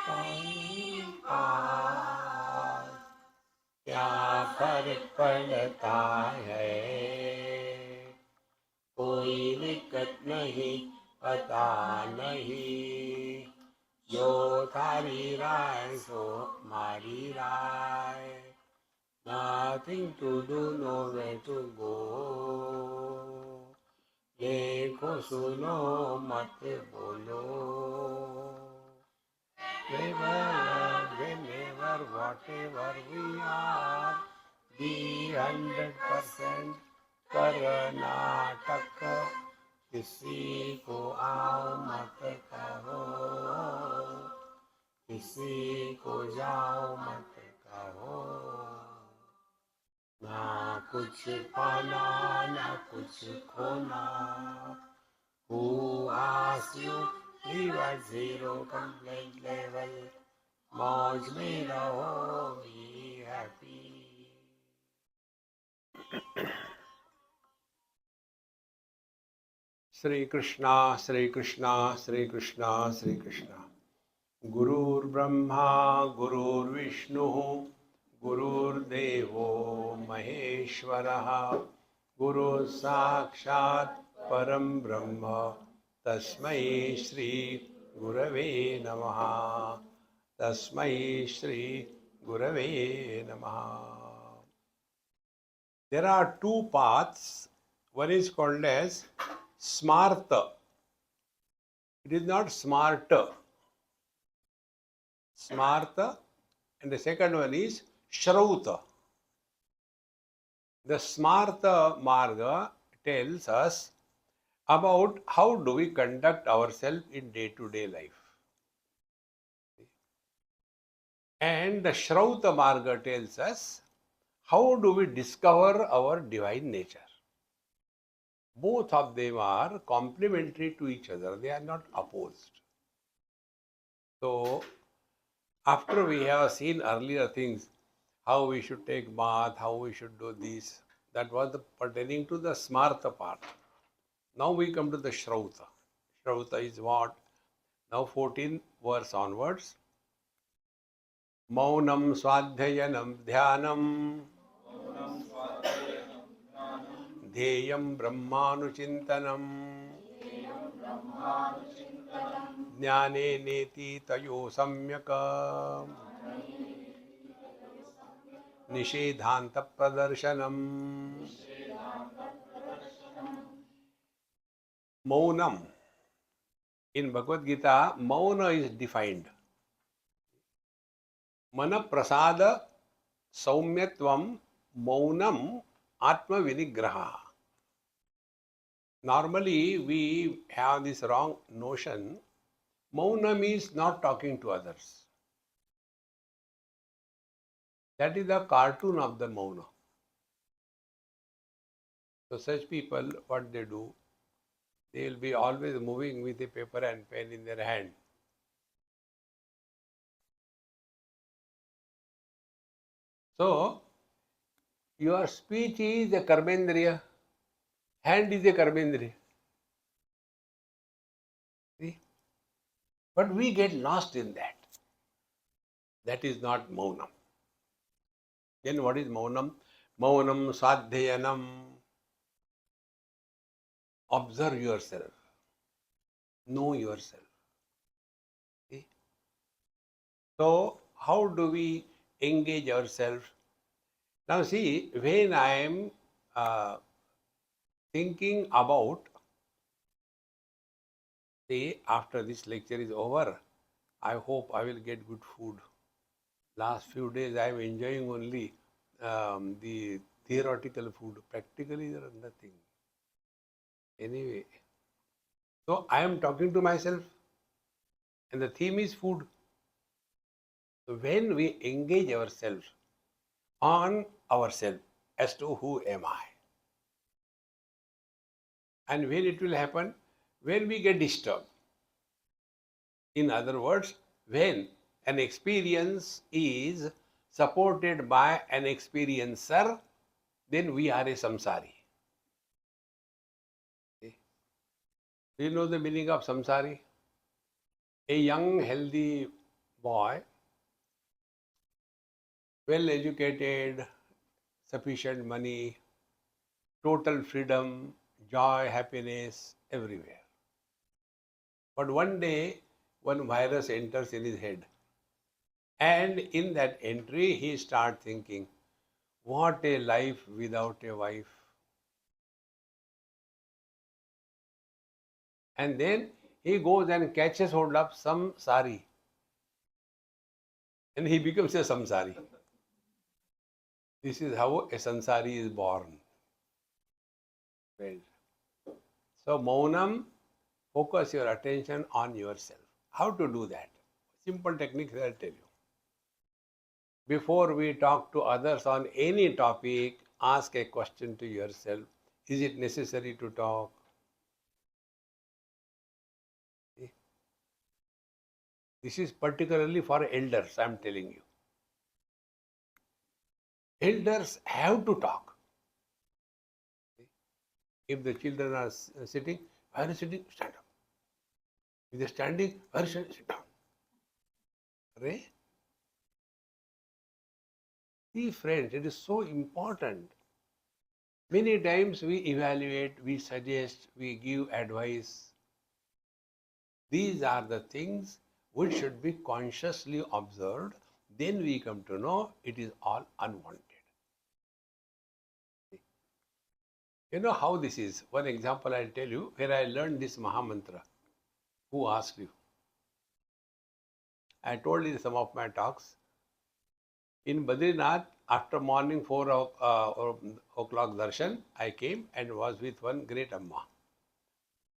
Time pass क्या फर्क पड़ता है, कोई दिक्कत नहीं, पता नहीं, जो थारी राय सो मारी राय, nothing to do, nowhere to go, देखो सुनो मत बोलो, whenever, whatever we are, be 100% Karnataka, किसी को आओ मत कहो, किसी को जाओ मत कहो, ना कुछ पाना ना कुछ खोना, who asks you leave at zero complaint level, मौज में रहो, be happy. श्री कृष्णा श्री कृष्णा श्री कृष्णा श्री कृष्णा. गुरुर्ब्रह्मा गुरुर्विष्णु गुरुर्देवो महेश्वरः, गुरुः साक्षात् परं ब्रह्म, तस्मै श्री गुरवे नमः, तस्मै श्री गुरवे नमः. There are two paths. One is called as smarta. It is not smarter. Smarta, and the second one is Shrauta. The Smarta Marga tells us about how do we conduct ourselves in day-to-day life. And the Shrauta Marga tells us how do we discover our divine nature. Both of them are complementary to each other. They are not opposed. So, after we have seen earlier things, how we should take bath, how we should do this, that was pertaining to the smarta part. Now we come to the Shrauta. Shrauta is what? Now 14 verse onwards. Maunam swadhyayanam dhyanam dheyam brahmanuchintanam jnane neti tayo samyaka nishedhanta pradarshanam. Maunam. In Bhagavad Gita, Mauna is defined. Mana prasada saumyatvam maunam atma vinigraha. Normally, we have this wrong notion. Maunam is not talking to others. That is the cartoon of the Mauna. So such people, what they do, they will be always moving with a paper and pen in their hand. So, your speech is a karmendriya, hand is a karmendriya. See? But we get lost in that. That is not maunam. Then what is maunam? Maunam sadhyayanam. Observe yourself. Know yourself. See? So, how do we engage ourselves? Now see, when I am thinking about, see, after this lecture is over, I hope I will get good food. Last few days I am enjoying only the theoretical food. Practically there is nothing. Anyway, so I am talking to myself and the theme is food. So when we engage ourselves on ourselves as to who am I, and when it will happen, when we get disturbed. In other words, when an experience is supported by an experiencer, then we are a samsari. Do you know the meaning of samsari? A young, healthy boy, well educated, sufficient money, total freedom, joy, happiness everywhere. But one day, one virus enters in his head. And in that entry, he starts thinking, what a life without a wife. And then he goes and catches hold of some sari. And he becomes a samsari. This is how a sansari is born. Right. So, Maunam, focus your attention on yourself. How to do that? Simple techniques I'll tell you. Before we talk to others on any topic, ask a question to yourself. Is it necessary to talk? This is particularly for elders, I am telling you. Elders have to talk. If the children are sitting, why are you sitting? Stand up. If they are standing, why are you standing? Sit down. Right? See, friends, it is so important. Many times we evaluate, we suggest, we give advice. These are the things which should be consciously observed. Then we come to know it is all unwanted. You know how this is. One example I'll tell you where I learned this Mahamantra. Who asked you? I told in some of my talks. In Badrinath, after morning 4 o'clock darshan, I came and was with one great Amma.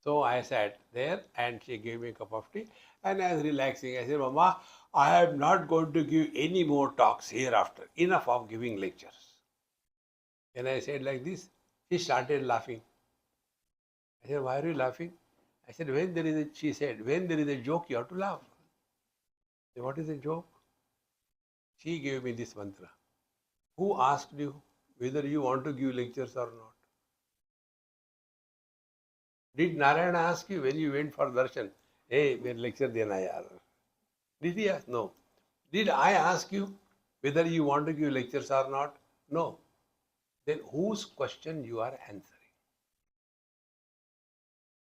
So I sat there and she gave me a cup of tea and I was relaxing. I said, Mama, I am not going to give any more talks hereafter. Enough of giving lectures. And I said like this. She started laughing. I said, why are you laughing? I said, she said, when there is a joke, you have to laugh. I said, what is a joke? She gave me this mantra. Who asked you whether you want to give lectures or not? Did Narayana ask you when you went for darshan? Hey, mere lecture dena yaar. Did he ask? No. Did I ask you whether you want to give lectures or not? No. Then whose question you are answering?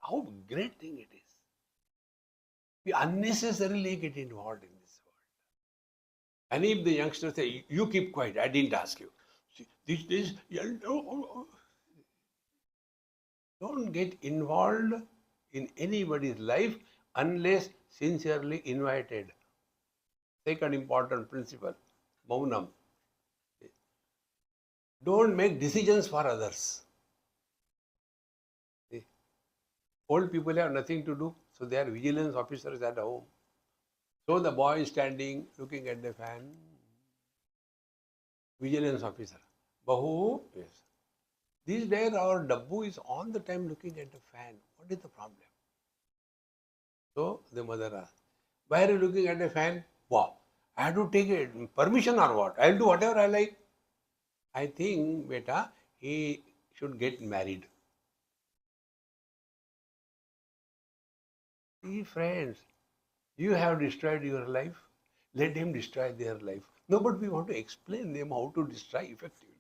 How great thing it is. We unnecessarily get involved in this world. And if the youngsters say, you keep quiet, I didn't ask you. See, this, don't get involved in anybody's life unless sincerely invited. Second important principle, Maunam. Don't make decisions for others. See, old people have nothing to do, so they are vigilance officers at home. So the boy is standing, looking at the fan. Vigilance officer. Bahu, yes. These days our Dabbu is all the time looking at the fan. What is the problem? So the mother asked, why are you looking at the fan? Wow, I have to take it, permission or what? I will do whatever I like. I think, beta, he should get married. See, friends, you have destroyed your life. Let him destroy their life. No, but we want to explain them how to destroy effectively.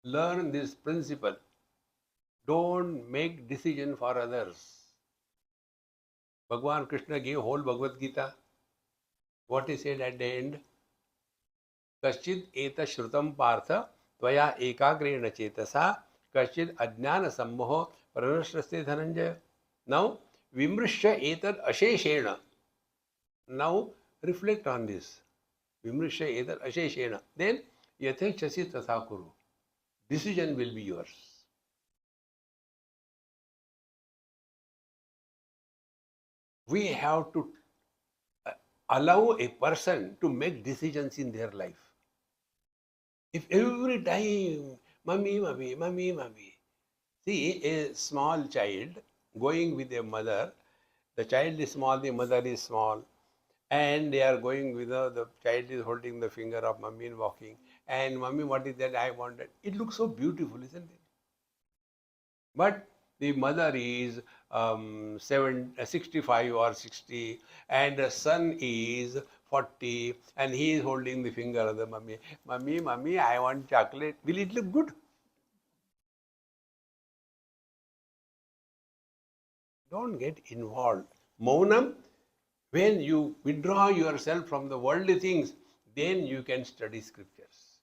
Learn this principle. Don't make decision for others. Bhagwan Krishna gave whole Bhagavad Gita. What he said at the end? Kaschid eta shrutam partha tvaya ekagrena chetasa kaschid ajnana sammoho pranashraste dhananjaya. Now, vimrishya etad asheshena. Now, reflect on this. Vimrishya etad asheshena. Then, yathechasi tatha kuru. Decision will be yours. We have to allow a person to make decisions in their life. If every time, mummy, mummy, mummy, mummy. See, a small child going with a mother, the child is small, the mother is small, and they are going with the child is holding the finger of mummy and walking. And mummy, what is that I wanted? It looks so beautiful, isn't it? But the mother is 65 or 60, and the son is 40, and he is holding the finger of the mummy. Mummy, mummy, I want chocolate. Will it look good? Don't get involved. Maunam, when you withdraw yourself from the worldly things, then you can study scriptures.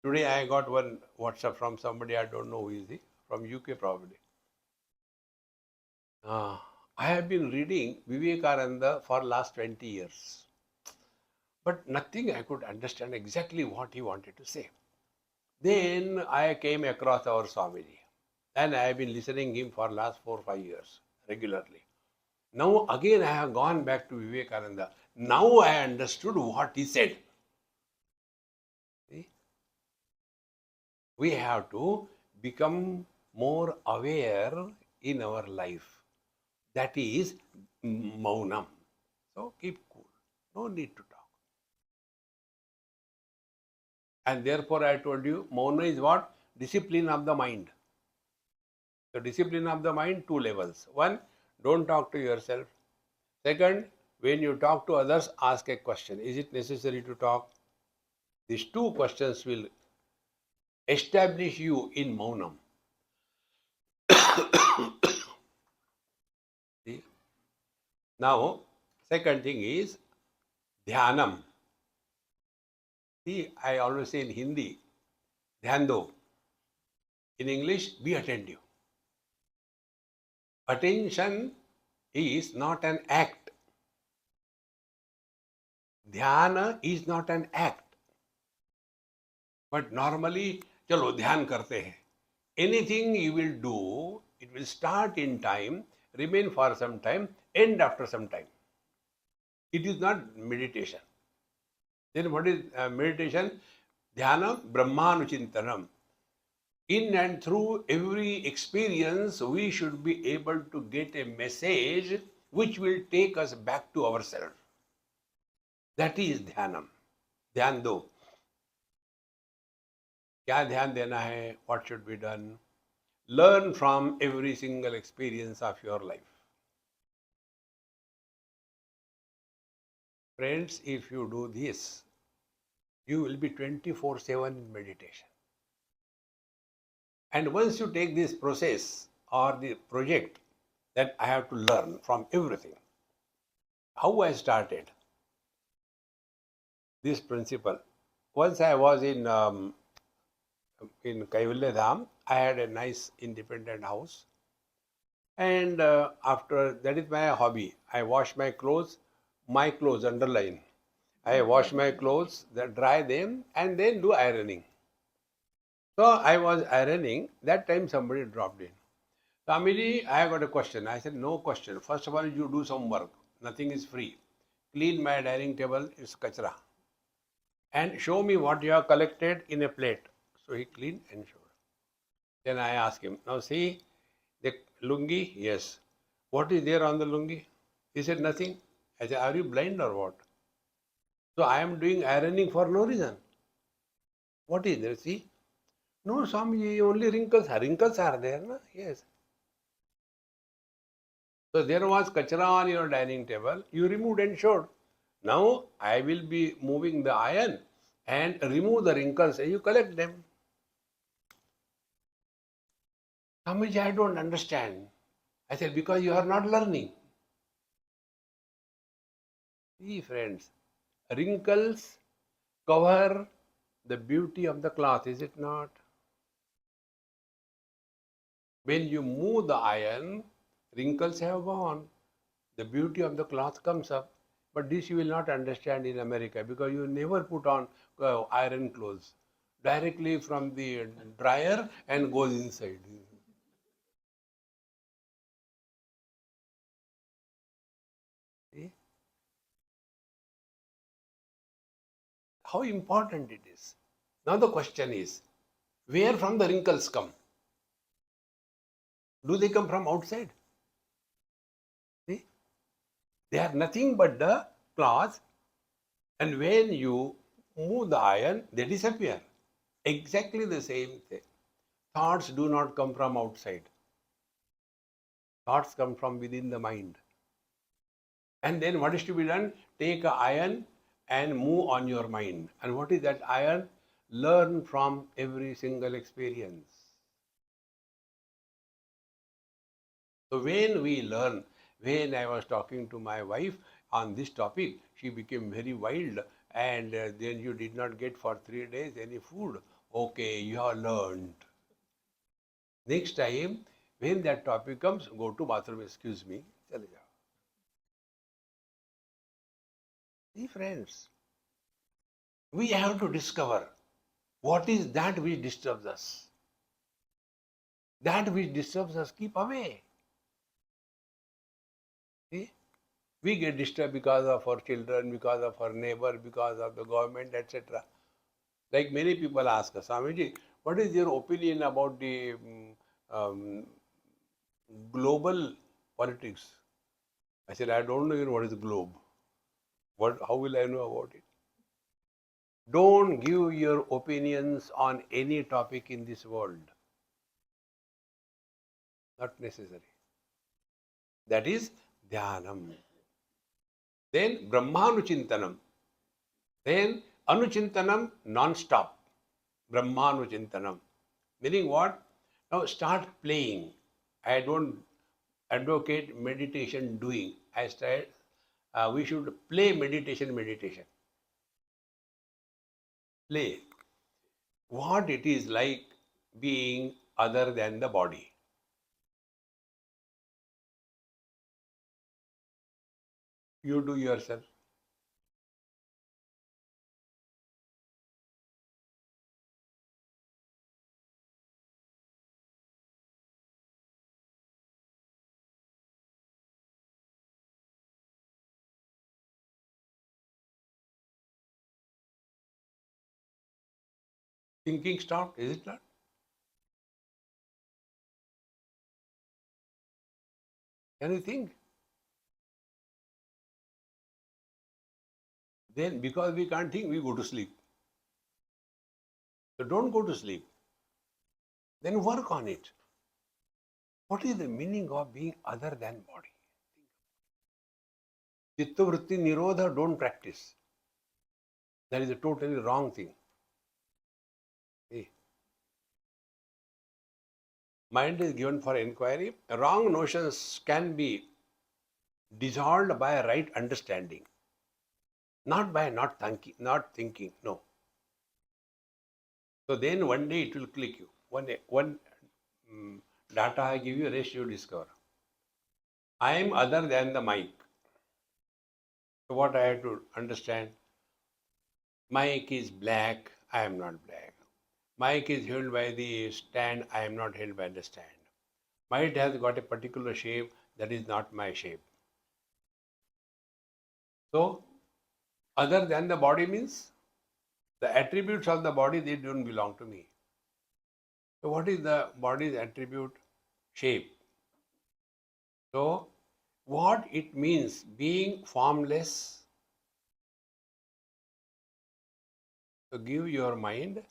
Today I got one WhatsApp from somebody, I don't know who is he, from UK probably. I have been reading Vivekananda for last 20 years. But nothing I could understand exactly what he wanted to say. Then I came across our Swamiji, and I have been listening him for last 4 or 5 years regularly. Now again I have gone back to Vivekananda. Now I understood what he said. See? We have to become more aware in our life. That is maunam. So keep cool. No need to talk. And therefore I told you, mauna is what? Discipline of the mind. So discipline of the mind, two levels. One, don't talk to yourself. Second, when you talk to others, ask a question. Is it necessary to talk? These two questions will establish you in maunam. See? Now, second thing is dhyanam. See, I always say in Hindi, dhyan do. In English, be attentive. Attention is not an act. Dhyana is not an act. But normally, chalo dhyan karte hai. Anything you will do, it will start in time, remain for some time, end after some time. It is not meditation. Then what is meditation? Dhyana Brahmanuchintanam. In and through every experience, we should be able to get a message which will take us back to ourselves. That is dhyanam. ध्यान दो. क्या ध्यान देना है? What should be done? Learn from every single experience of your life. Friends, if you do this, you will be 24/7 in meditation. And once you take this process or the project that I have to learn from everything, how I started this principle. Once I was in Kaivalya Dham, I had a nice independent house. And after that is my hobby. I wash my clothes, underline. I wash my clothes, then dry them, and then do ironing. So I was ironing. That time somebody dropped in. Swamiji, I have got a question. I said, no question. First of all, you do some work. Nothing is free. Clean my dining table, it's kachra. And show me what you have collected in a plate. So he cleaned and showed. Then I asked him, now see, the lungi? Yes. What is there on the lungi? He said, nothing. I said, are you blind or what? So I am doing ironing for no reason. What is there? See? No, Swami, only wrinkles. Wrinkles are there, na? Yes. So there was kachra on your dining table. You removed and showed. Now I will be moving the iron and remove the wrinkles and you collect them. Swamiji, I don't understand. I said, because you are not learning. See, friends, wrinkles cover the beauty of the cloth, is it not? When you move the iron, wrinkles have gone. The beauty of the cloth comes up. But this you will not understand in America because you never put on iron clothes. Directly from the dryer and goes inside. See? How important it is. Now the question is, where from the wrinkles come? Do they come from outside? See? They are nothing but the cloth, and when you move the iron, they disappear. Exactly the same thing. Thoughts do not come from outside. Thoughts come from within the mind. And then what is to be done? Take an iron and move on your mind. And what is that iron? Learn from every single experience. So when we learn, when I was talking to my wife on this topic, she became very wild, and then you did not get for 3 days any food. Okay, you have learned. Next time, when that topic comes, go to bathroom, excuse me, chale jao. See friends, we have to discover what is that which disturbs us. That which disturbs us, keep away. See? We get disturbed because of our children, because of our neighbor, because of the government, etc. Like many people ask us, Swamiji, what is your opinion about the um, global politics? I said, I don't know even what is globe. How will I know about it? Don't give your opinions on any topic in this world. Not necessary. That is dhyanam. Then brahmanuchintanam. Then anuchintanam non-stop. Brahmanuchintanam. Meaning what? Now start playing. I don't advocate meditation doing. I said we should play meditation. Play. What it is like being other than the body. You do yourself. Thinking stopped, is it not? Can you think? Then because we can't think, we go to sleep. So don't go to sleep. Then work on it. What is the meaning of being other than body? Chitta-vritti nirodha, don't practice. That is a totally wrong thing. See? Mind is given for inquiry. Wrong notions can be dissolved by a right understanding, not by not thinking. No. So then one day it will click you. One data I give you, rest you discover. I am other than the mic. So what I have to understand? Mic is black, I am not black. Mic is held by the stand, I am not held by the stand. Mic has got a particular shape, that is not my shape. So, other than the body means the attributes of the body, they don't belong to me. So, what is the body's attribute? Shape. So, what it means being formless, to give your mind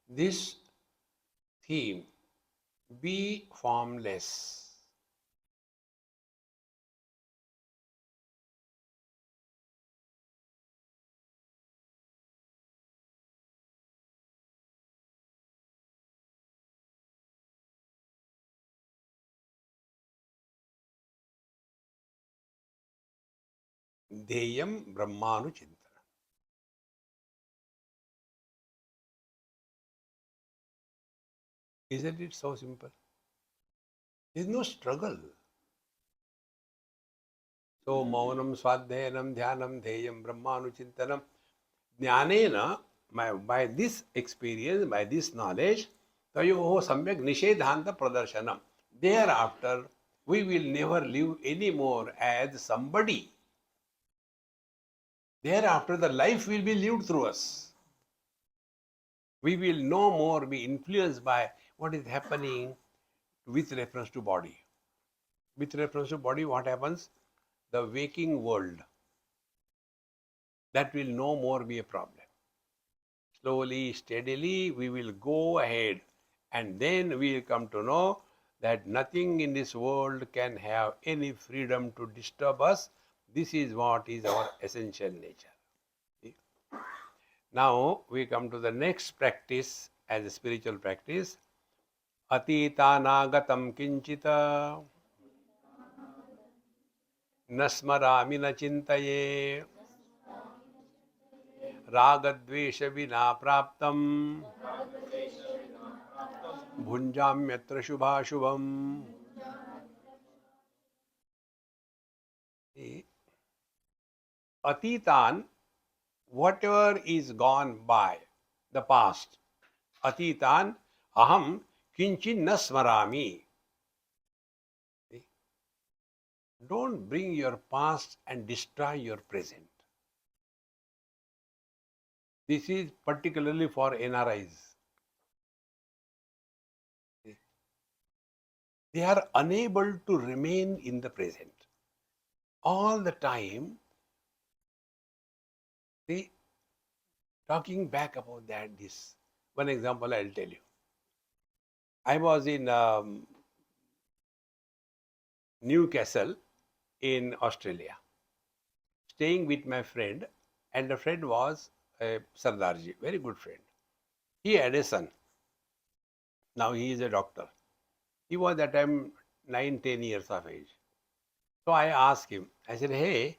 this theme, be formless. Deyam Brahmanuchintana. Isn't it so simple? There is no struggle. So, Maunam Swadhyanam Dhyanam Deyam Brahmanuchintanam. Jnanena, by this experience, by this knowledge, tayoho samyak nishedhanta pradarshanam. Thereafter, we will never live anymore as somebody. Thereafter, the life will be lived through us. We will no more be influenced by what is happening with reference to body. With reference to body, what happens? The waking world. That will no more be a problem. Slowly, steadily, we will go ahead, and then we will come to know that nothing in this world can have any freedom to disturb us. This is what is our essential nature. Now we come to the next practice as a spiritual practice. Atitanaagatam kinchita nasmarami na chintaye ragadvesha vina praptam bhunjamyatra shubhashubham. Atitan, whatever is gone by, the past. Atitan aham kinchin na smarami. Don't bring your past and destroy your present. This is particularly for NRIs. They are unable to remain in the present. All the time, they talking back about that. This one example I'll tell you. I was in Newcastle in Australia, staying with my friend, and the friend was a Sardarji, very good friend. He had a son. Now he is a doctor. He was at that time 9-10 years of age. So I asked him, I said, hey,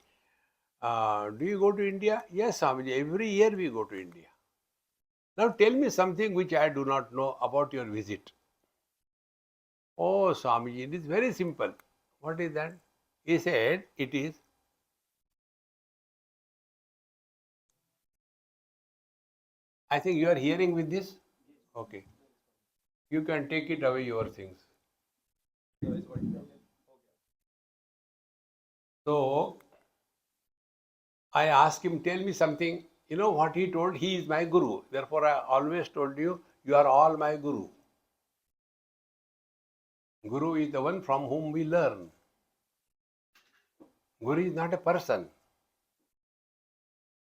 do you go to India? Yes, Swamiji, every year we go to India. Now tell me something which I do not know about your visit. Oh, Swamiji, it is very simple. What is that? He said, it is. I think you are hearing with this? Okay. You can take it away, your things. So, I asked him, tell me something. You know what he told? He is my guru. Therefore, I always told you, you are all my guru. Guru is the one from whom we learn. Guru is not a person.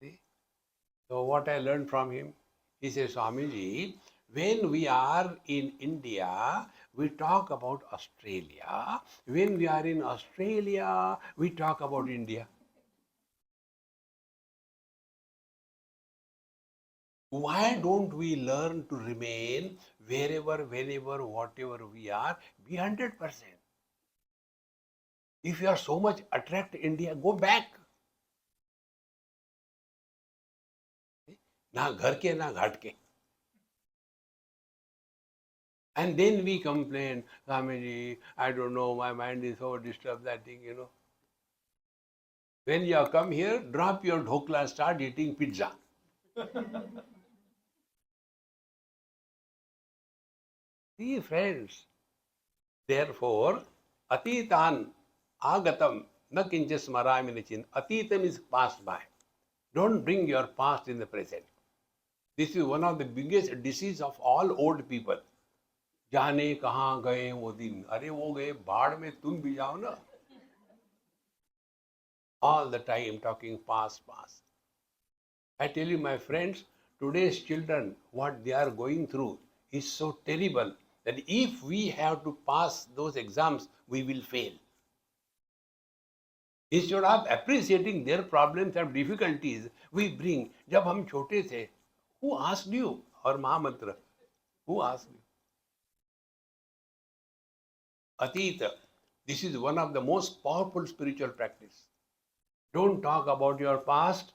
See? So, what I learned from him, he says, Swamiji, when we are in India, we talk about Australia. When we are in Australia, we talk about India. Why don't we learn to remain wherever, whenever, whatever we are, be 100%? If you are so much attract India, go back. ना घर के ना घाट के. And then we complain, Swamiji, I don't know, my mind is so disturbed, that thing, you know. When you come here, drop your dhokla, start eating pizza. See, friends, therefore, atitan agatam na kinchas marami nichin. Atitam is passed by. Don't bring your past in the present. This is one of the biggest disease of all old people. जाने कहाँ गए वो दिन, अरे वो गए बाढ़ में, तुम भी जाओ ना. All the time talking past. I tell you, my friends, today's children, what they are going through is so terrible that if we have to pass those exams, we will fail. Instead of appreciating their problems and difficulties, we bring, जब हम छोटे थे, who asked you? और महामंत्र, who asked you? Atita, this is one of the most powerful spiritual practice. Don't talk about your past.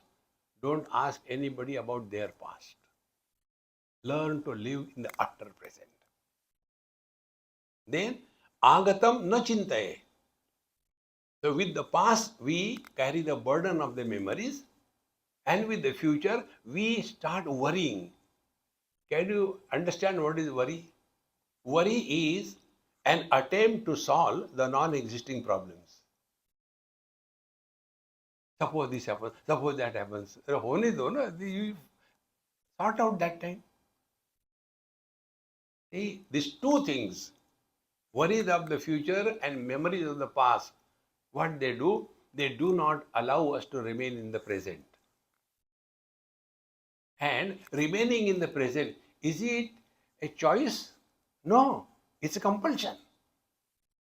Don't ask anybody about their past. Learn to live in the utter present. Then, agatam na chintaye. So with the past, we carry the burden of the memories, and with the future, we start worrying. Can you understand what is worry? Worry is an attempt to solve the non-existing problems. Suppose this happens, suppose that happens. होने दो ना, you sort out that time. See, these two things, worries of the future and memories of the past, what they do not allow us to remain in the present. And remaining in the present, is it a choice? No, it's a compulsion.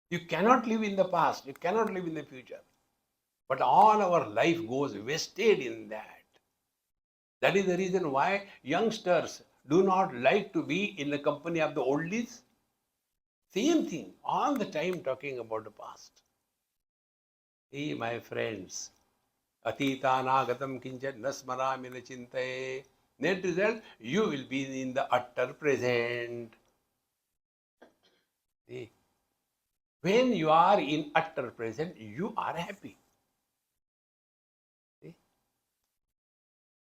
You cannot live in the past, you cannot live in the future. But all our life goes wasted in that. That is the reason why youngsters do not like to be in the company of the oldies. Same thing, all the time talking about the past. Hey, my friends, Atitanagatam kinchat nasmarami na chintaye. Net result, you will be in the utter present. See, when you are in utter present, you are happy. See?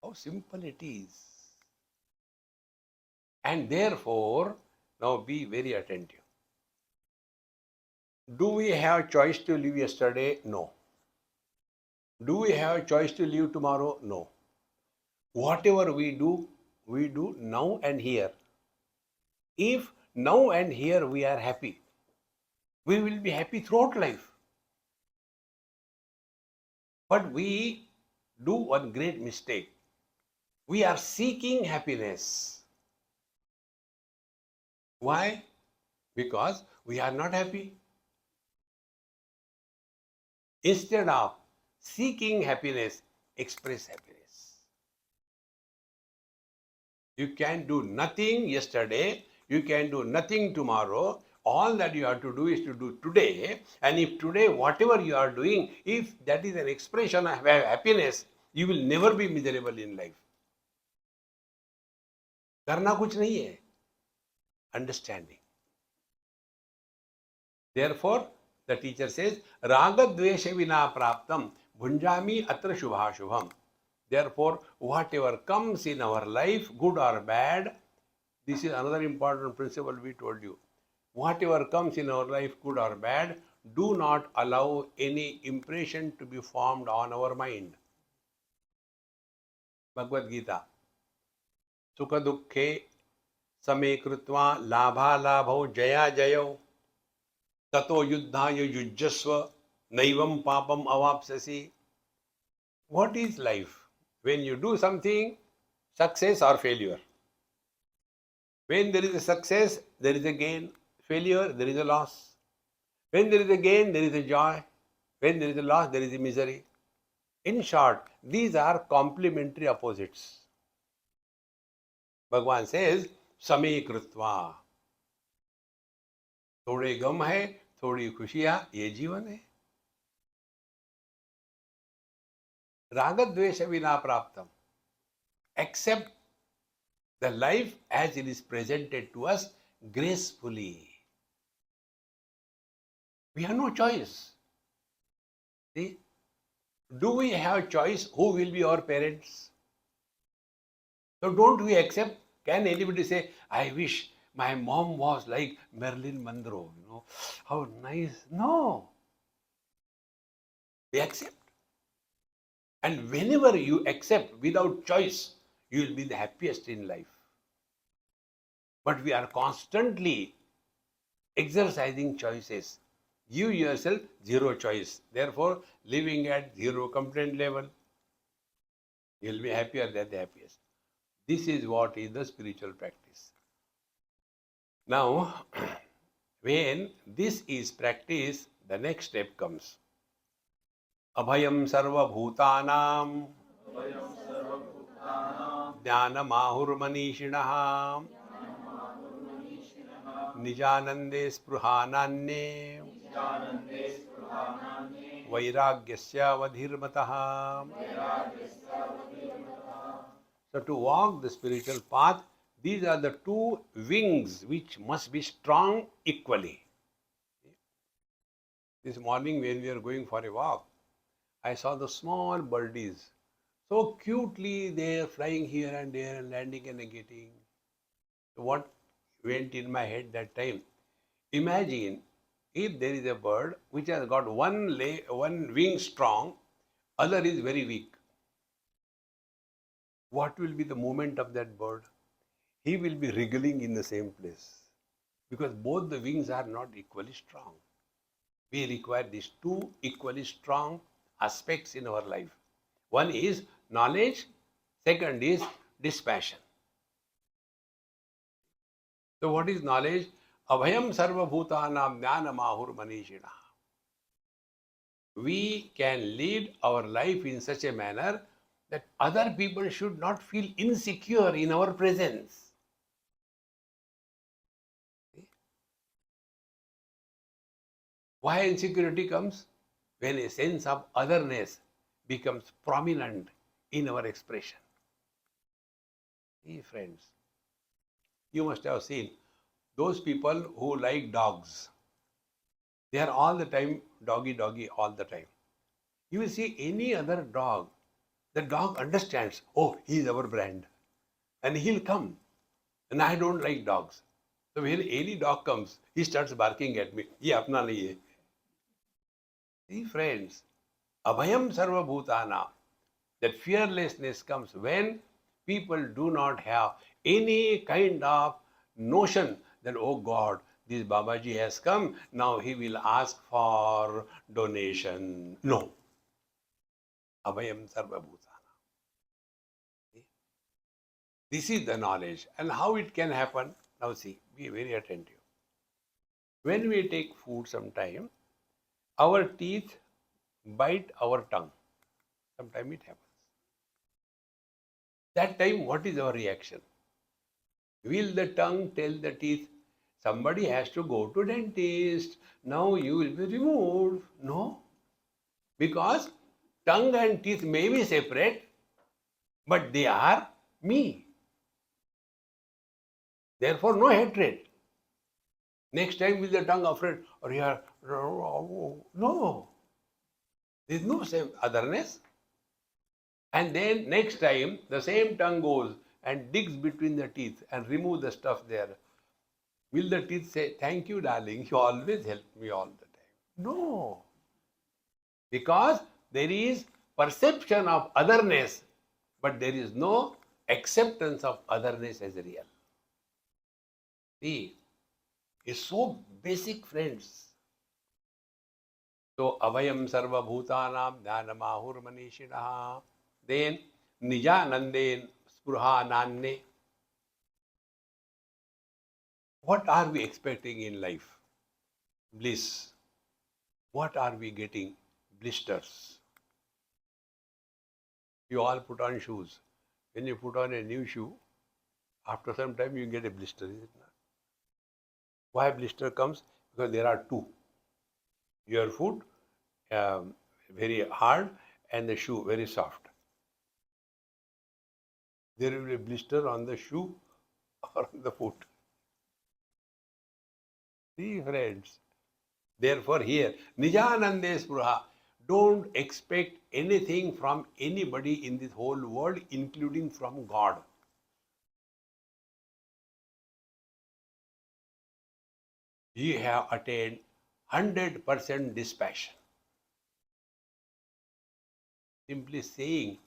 How simple it is. And therefore, now be very attentive. Do we have choice to live yesterday? No. Do we have choice to live tomorrow? No. Whatever we do now and here. If now and here we are happy, we will be happy throughout life. But we do one great mistake. We are seeking happiness. Why? Because we are not happy. Instead of seeking happiness, express happiness. You can do nothing yesterday, you can do nothing tomorrow. All that you have to do is to do today. And if today, whatever you are doing, if that is an expression of happiness, you will never be miserable in life. करना कुछ नहीं है. Understanding. Therefore, the teacher says, Ragadvesha vina praptam bhunjami atra shubhashubham. Therefore, whatever comes in our life, good or bad, this is another important principle we told you. Whatever comes in our life, good or bad, do not allow any impression to be formed on our mind. Bhagavad Gita. Sukha dukkhe same krutva labha labho jaya jayo tato yuddhaya yujjasva naivam papam avapsasi. What is life? When you do something, success or failure. When there is a success, there is a gain. Failure, there is a loss. When there is a gain, there is a joy. When there is a loss, there is a misery. In short, these are complementary opposites. Bhagavan says, Same krutva. थोड़े गम है, थोड़ी खुशियां, ये जीवन है. रागद्वेष विना प्राप्तम. Accept the life as it is presented to us gracefully. We have no choice. See? Do we have choice who will be our parents? So don't we accept? Can anybody say, I wish my mom was like Marilyn Monroe, how nice? No. We accept. And whenever you accept without choice, you will be the happiest in life. But we are constantly exercising choices. You yourself, zero choice. Therefore, living at zero complaint level, you will be happier than the happiest. This is what is the spiritual practice. Now, when this is practiced, the next step comes. Abhayam sarva bhutanam jnana mahur manishinaha nijanande spruhananye vairagyasya vadhirmataha. So to walk the spiritual path, these are the two wings which must be strong equally. This morning when we are going for a walk, I saw the small birdies. So cutely they are flying here and there and landing and getting. So what went in my head that time? Imagine if there is a bird which has got one wing strong, other is very weak. What will be the movement of that bird? He will be wriggling in the same place because both the wings are not equally strong. We require these two equally strong aspects in our life. One is knowledge, second is dispassion. So what is knowledge? Abhayam sarva bhutanam jnana mahur manishina. We can lead our life in such a manner that other people should not feel insecure in our presence. Why insecurity comes? When a sense of otherness becomes prominent in our expression. See, friends, you must have seen those people who like dogs. They are all the time doggy, doggy, all the time. You will see any other dog, the dog understands, oh, he is our brand. And he'll come. And I don't like dogs. So when any dog comes, he starts barking at me. Ye apna nahi hai. See, friends, abhayam sarva bhutana. That fearlessness comes when people do not have any kind of notion that, oh God, this Babaji has come, now he will ask for donation. No. Abhayam sarva bhutana. This is the knowledge. And how it can happen? Now see, be very attentive. When we take food sometime, our teeth bite our tongue. Sometimes it happens. That time, what is our reaction? Will the tongue tell the teeth, somebody has to go to dentist, now you will be removed? No. Because tongue and teeth may be separate, but they are me. Therefore, no hatred. Next time will the tongue afraid, or here, no. There is no same otherness. And then next time, the same tongue goes and digs between the teeth and remove the stuff there. Will the teeth say, thank you, darling, you always help me all the time? No. Because there is perception of otherness, but there is no acceptance of otherness as real. See, it's so basic, friends. So, avayam sarva bhutanam jnanamahur manishinaha. Then, nijananden spruha nanne. What are we expecting in life? Bliss. What are we getting? Blisters. You all put on shoes. When you put on a new shoe, after some time you get a blister, is it not? Why blister comes? Because there are two. Your foot very hard and the shoe very soft. There will be a blister on the shoe or on the foot. See, friends. Therefore, here, Nijanande Spruha, don't expect anything from anybody in this whole world, including from God. You have attained 100% dispassion. Simply saying,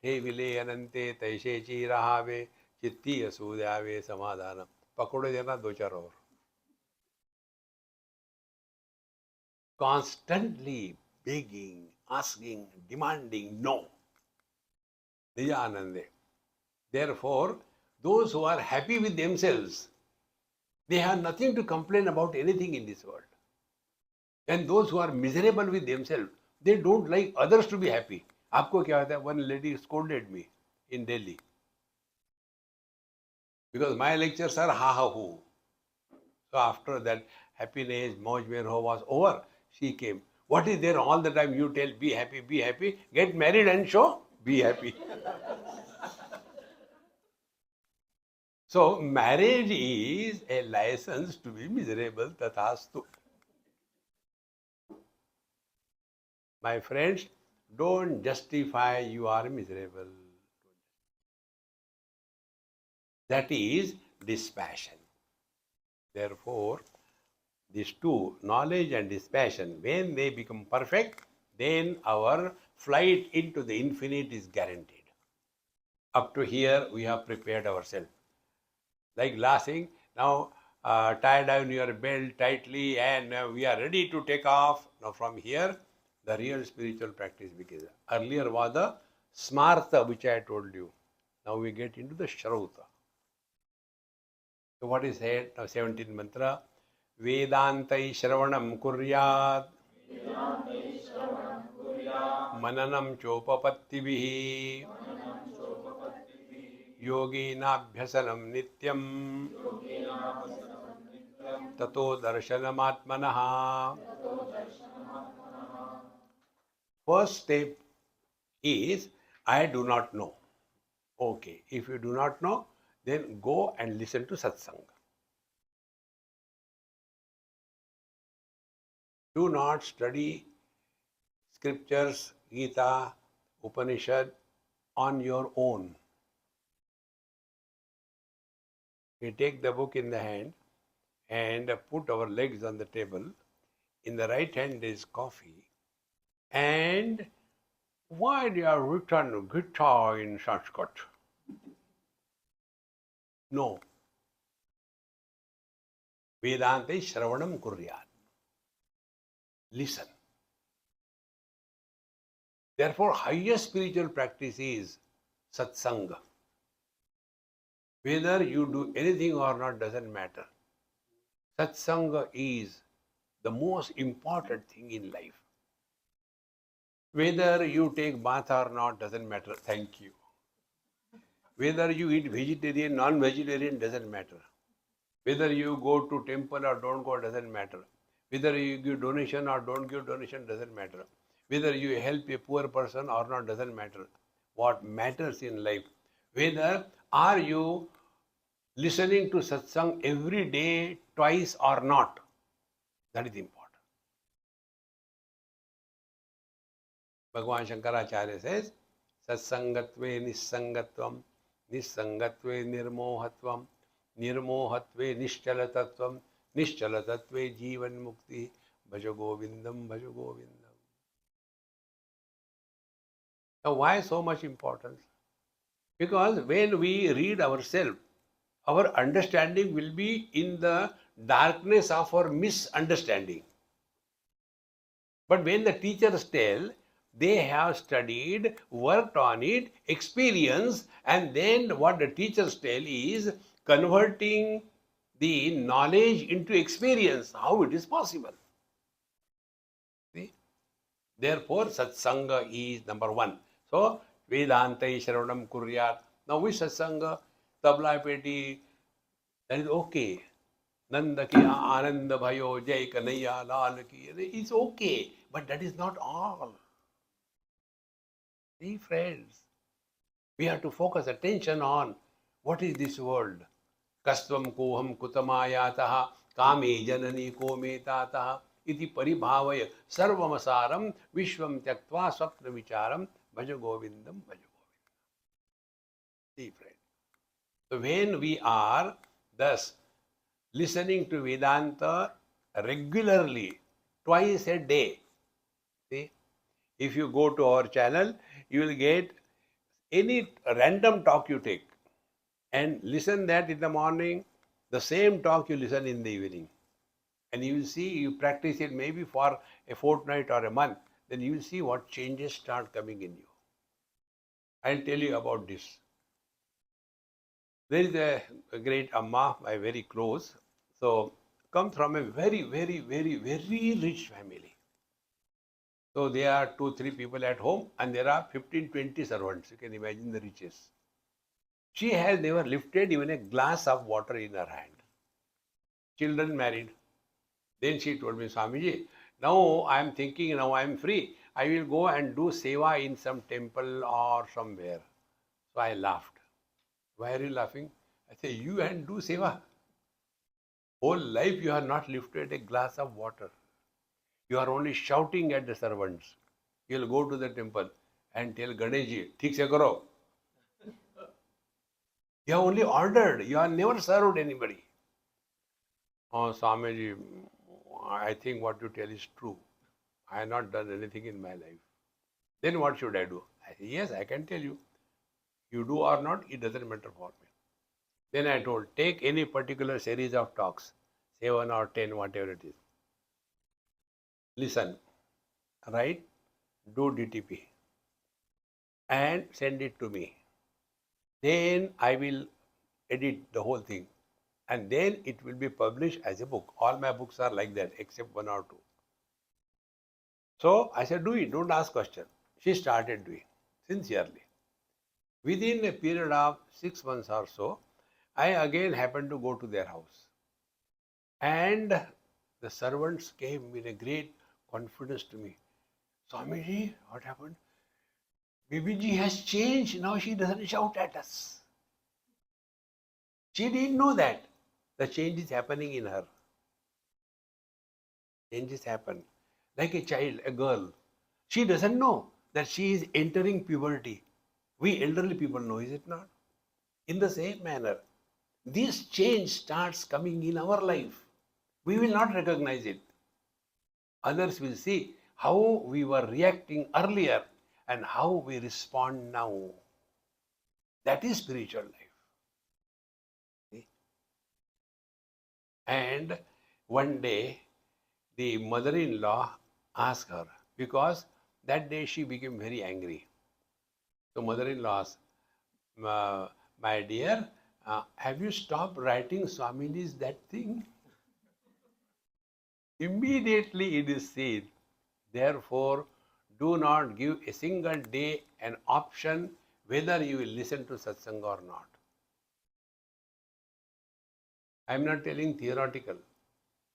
He vile anante taishe chi rahave chitti asudhyave samadhanam. Pakode dena do char aur. Constantly begging, asking, demanding, no. Nijanande. Therefore, those who are happy with themselves, they have nothing to complain about anything in this world. And those who are miserable with themselves, they don't like others to be happy. Aapko kya hota hai? One lady scolded me in Delhi. Because my lectures are ha ha hu. So after that happiness, mauj mein ho was over, she came. What is there all the time? You tell, be happy, get married and show, be happy. So marriage is a license to be miserable, tathastu. My friends, don't justify you are miserable. That is dispassion. Therefore, these two, knowledge and dispassion, when they become perfect, then our flight into the infinite is guaranteed. Up to here, we have prepared ourselves. Like laughing, now tie down your belt tightly and we are ready to take off. Now from here, the real spiritual practice begins. Earlier was the smarta, which I told you. Now we get into the shrauta. So what is said? Now 17th mantra. वेदांतै श्रवणं कुर्यात् मननं चोपपत्तिभिः योगेनाभ्यसनं नित्यं ततो दर्शनमात्मनः. First step is I do not know. Okay, if you do not know, then go and listen to satsang. Do not study scriptures, Gita, Upanishad on your own. We take the book in the hand and put our legs on the table. In the right hand is coffee. And why they are written Gita in Sanskrit? No. Vedante Shravanam Kuryat. Listen. Therefore, highest spiritual practice is satsanga. Whether you do anything or not doesn't matter. Satsanga is the most important thing in life. Whether you take bath or not doesn't matter. Thank you. Whether you eat vegetarian, non-vegetarian doesn't matter. Whether you go to temple or don't go doesn't matter. Whether you give donation or don't give donation doesn't matter. Whether you help a poor person or not doesn't matter. What matters in life, whether are you listening to satsang every day, twice or not, that is important. Bhagavan Shankaracharya says, Satsangatve nissangatvam, nissangatve nirmohatvam, nirmohatve nischalatatvam, nischalatatve jivan mukti, bhaja govindam, bhaja govindam. Now why so much importance? Because when we read ourselves, our understanding will be in the darkness of our misunderstanding. But when the teachers tell, they have studied, worked on it, experienced, and then what the teachers tell is converting the knowledge into experience. How it is possible? See? Therefore, satsanga is number one. So, Vedantai Shravanam Kuryat. Now, which satsanga? Tabla peti, that is okay. Nanda ki Ananda Bhayo Jai Kanaya Lal ki. It's okay, but that is not all. See, friends, we have to focus attention on what is this world. Kastvam koham kutamayataha kame janani kometataha iti paribhavaya sarvamasaram vishvam tyaktva swapna vicharam bhaja govindam bhaja govindam. See, friends. So when we are thus listening to Vedanta regularly, twice a day, see, if you go to our channel, you will get any random talk you take and listen that in the morning, the same talk you listen in the evening. And you will see, you practice it maybe for a fortnight or a month, then you will see what changes start coming in you. I'll tell you about this. There is a great Amma, my very close, so come from a very, very, very, very rich family. So there are 2-3 people at home and there are 15-20 servants. You can imagine the riches. She has never lifted even a glass of water in her hand. Children married. Then she told me, Swamiji, now I am thinking, now I am free. I will go and do seva in some temple or somewhere. So I laughed. Why are you laughing? I say, you and do seva. Whole life you have not lifted a glass of water. You are only shouting at the servants. You will go to the temple and tell Ganeshji, "Theek se karo." You have only ordered. You have never served anybody. Oh, Swamiji, I think what you tell is true. I have not done anything in my life. Then what should I do? I say, yes, I can tell you. You do or not, it doesn't matter for me. Then I told, take any particular series of talks, 7 or 10, whatever it is. Listen, write, do DTP and send it to me. Then I will edit the whole thing and then it will be published as a book. All my books are like that, except one or two. So I said, do it, don't ask question. She started doing, sincerely. Within a period of 6 months or so, I again happened to go to their house. And the servants came with a great confidence to me. Swamiji, what happened? Bibiji has changed. Now she doesn't shout at us. She didn't know that. The change is happening in her. Changes happen. Like a child, a girl. She doesn't know that she is entering puberty. We elderly people know, is it not? In the same manner, this change starts coming in our life. We will not recognize it. Others will see how we were reacting earlier and how we respond now. That is spiritual life. See? And one day, the mother-in-law asked her, because that day she became very angry. So mother-in-law asked, my dear, have you stopped writing Swamiji's that thing? Immediately it is said, therefore, do not give a single day an option whether you will listen to satsanga or not. I am not telling theoretical.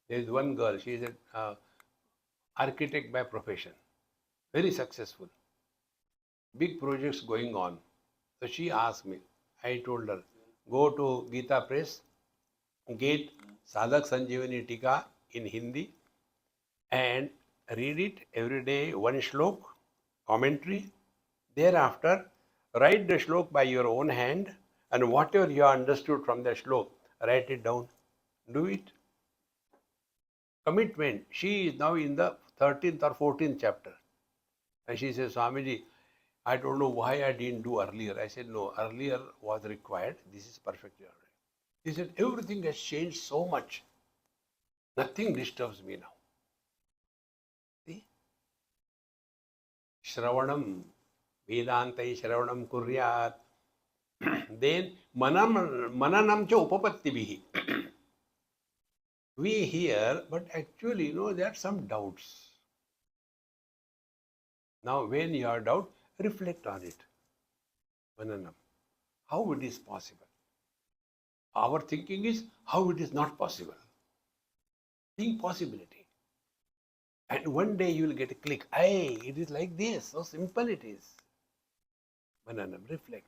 There is one girl, she is an architect by profession, very successful, big projects going on. So she asked me, I told her, go to Gita Press, get Sadhak Sanjeevani Tika in Hindi and read it every day, one shlok, commentary. Thereafter, write the shlok by your own hand and whatever you understood from the shlok, write it down. Do it. Commitment. She is now in the 13th or 14th chapter. And she says, Swamiji, I don't know why I didn't do earlier. I said, no, earlier was required. This is perfectly all right. He said, everything has changed so much. Nothing disturbs me now. See? Shravanam, Vedantai Shravanam Kuryat. Then Mananam cha upapattibihi. We hear, but actually, there are some doubts. Now, when you are doubt, reflect on it. Mananam. How it is possible? Our thinking is how it is not possible. Think possibility. And one day you will get a click. Hey, it is like this. So simple it is. Mananam. Reflect.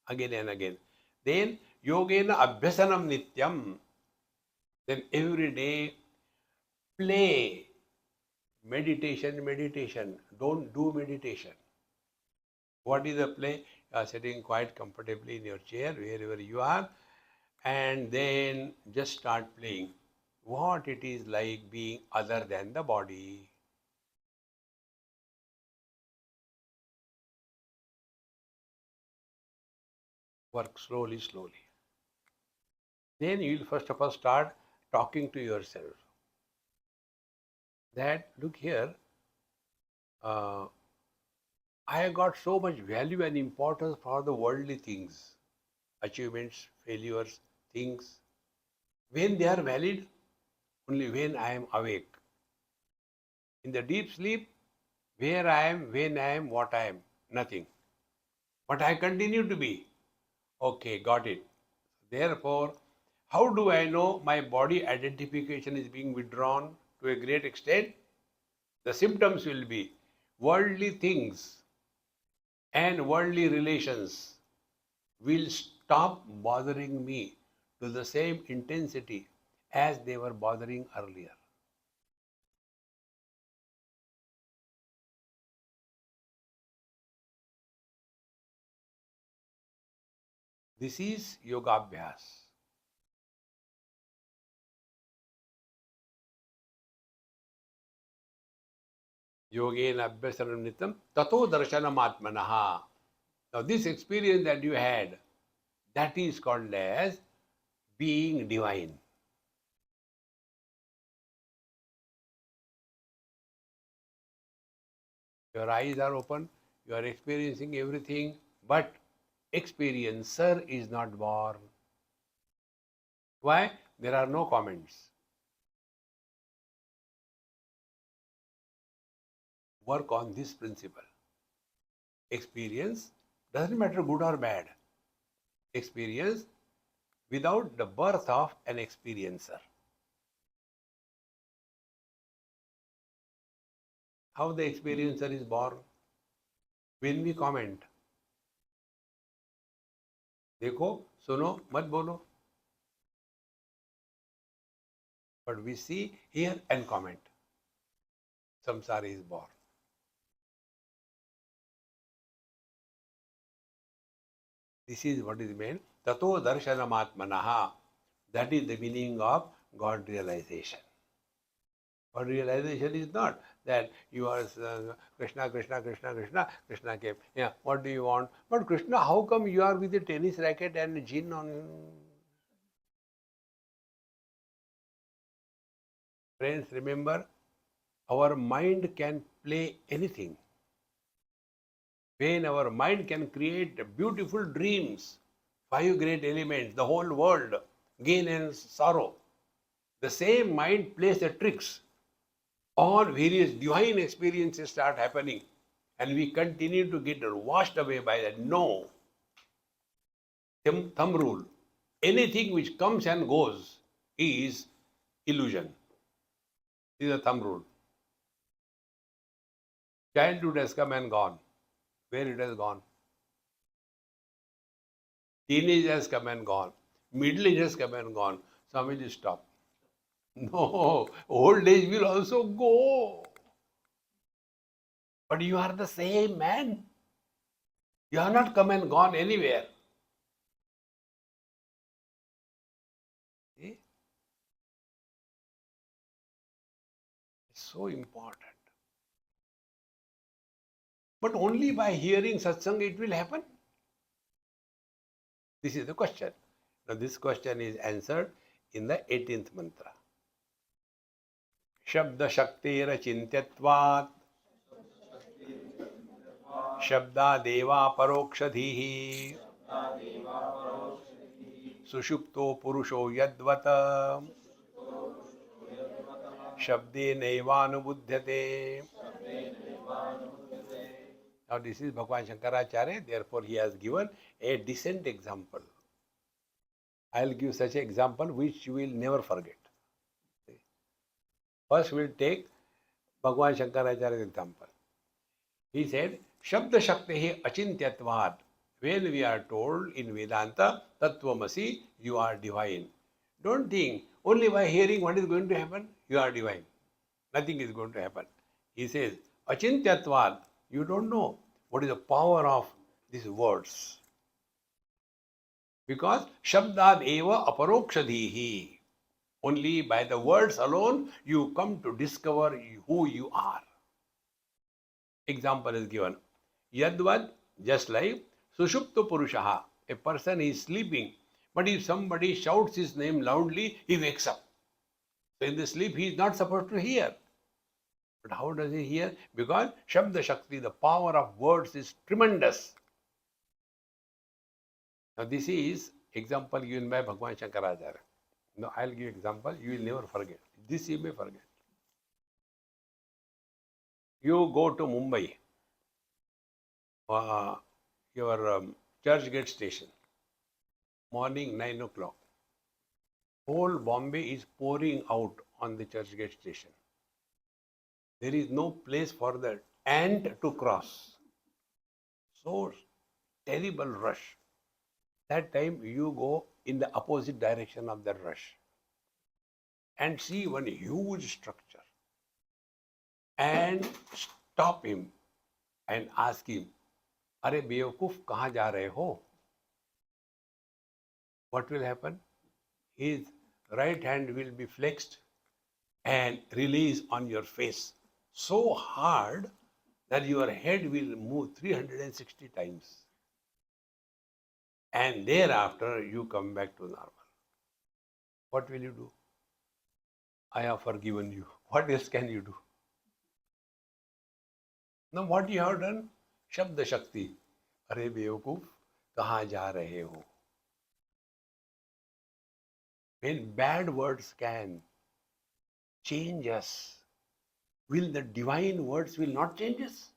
Again and again. Then, Yogena Abhyasanam Nityam. Then every day, play. Meditation. Don't do meditation. What is the play? You are sitting quite comfortably in your chair, wherever you are, and then just start playing. What it is like being other than the body. Work slowly. Then you will first of all start talking to yourself. That, look here, I have got so much value and importance for the worldly things, achievements, failures, things. When they are valid, only when I am awake. In the deep sleep, where I am, when I am, what I am, nothing. But I continue to be. Okay, got it. Therefore, how do I know my body identification is being withdrawn to a great extent? The symptoms will be worldly things and worldly relations will stop bothering me to the same intensity as they were bothering earlier. This is yoga abhyas. Yogena abhyasanam nityam tato darshanam atmanaha. Now this experience that you had, that is called as being divine. Your eyes are open, you are experiencing everything, but experiencer is not born. Why? There are no comments. Work on this principle. Experience doesn't matter good or bad. Experience without the birth of an experiencer. How the experiencer is born? When we comment. देखो, सुनो, मत बोलो. But we see, hear and comment. Samsara is born. This is what is meant. Tato darshanamaatmanaha. That is the meaning of God realization. God realization is not that you are Krishna, Krishna, Krishna, Krishna, Krishna came. Yeah, what do you want? But Krishna, how come you are with a tennis racket and a gin on you? Friends, remember, our mind can play anything. When our mind can create beautiful dreams, 5 great elements, the whole world, gain and sorrow, the same mind plays the tricks. All various divine experiences start happening, and we continue to get washed away by that. No. Thumb rule. Anything which comes and goes is illusion. This is a thumb rule. Childhood has come and gone. Where it has gone? Teenage has come and gone. Middle age has come and gone. Swamiji, stop. No, old age will also go. But you are the same man. You have not come and gone anywhere. See? It's so important. But only by hearing satsang it will happen. This is the question. Now this question is answered in the 18th mantra. Shabda Shaktira Chintyatvat Shabda Deva Parokshadhihi Sushupto Purusho Yadvata Shabde Naivanubuddhyate. Now this is Bhagwan Shankaracharya, therefore he has given a decent example. I will give such an example which you will never forget. First we will take Bhagwan Shankaracharya's example. He said, Shabda Shakti Achintyatvad. When we are told in Vedanta, Tattvamasi, you are divine. Don't think, only by hearing what is going to happen, you are divine. Nothing is going to happen. He says, Achintyatvad, you don't know what is the power of these words. Because Shabdad Eva Aparokshadhihi. Only by the words alone you come to discover who you are. Example is given. Yadvad, just like Sushupto Purushaha. A person is sleeping, but if somebody shouts his name loudly, he wakes up. So in the sleep, he is not supposed to hear. But how does he hear? Because Shabda Shakti, the power of words is tremendous. Now this is example given by Bhagwan Shankaracharya. Now I will give example, you will never forget. This you may forget. You go to Mumbai, your Churchgate station, morning 9 o'clock. Whole Bombay is pouring out on the Churchgate station. There is no place for the ant to cross. So terrible rush. That time you go in the opposite direction of the rush and see one huge structure and stop him and ask him, Are Beokuf, kahan ja rahe ho? What will happen? His right hand will be flexed and released on your face so hard that your head will move 360 times. And thereafter you come back to normal. What will you do? I have forgiven you. What else can you do? Now what you have done? Shabda Shakti. Are Beokuf, kahan ja rahe ho? When bad words can change us, will the divine words will not change us?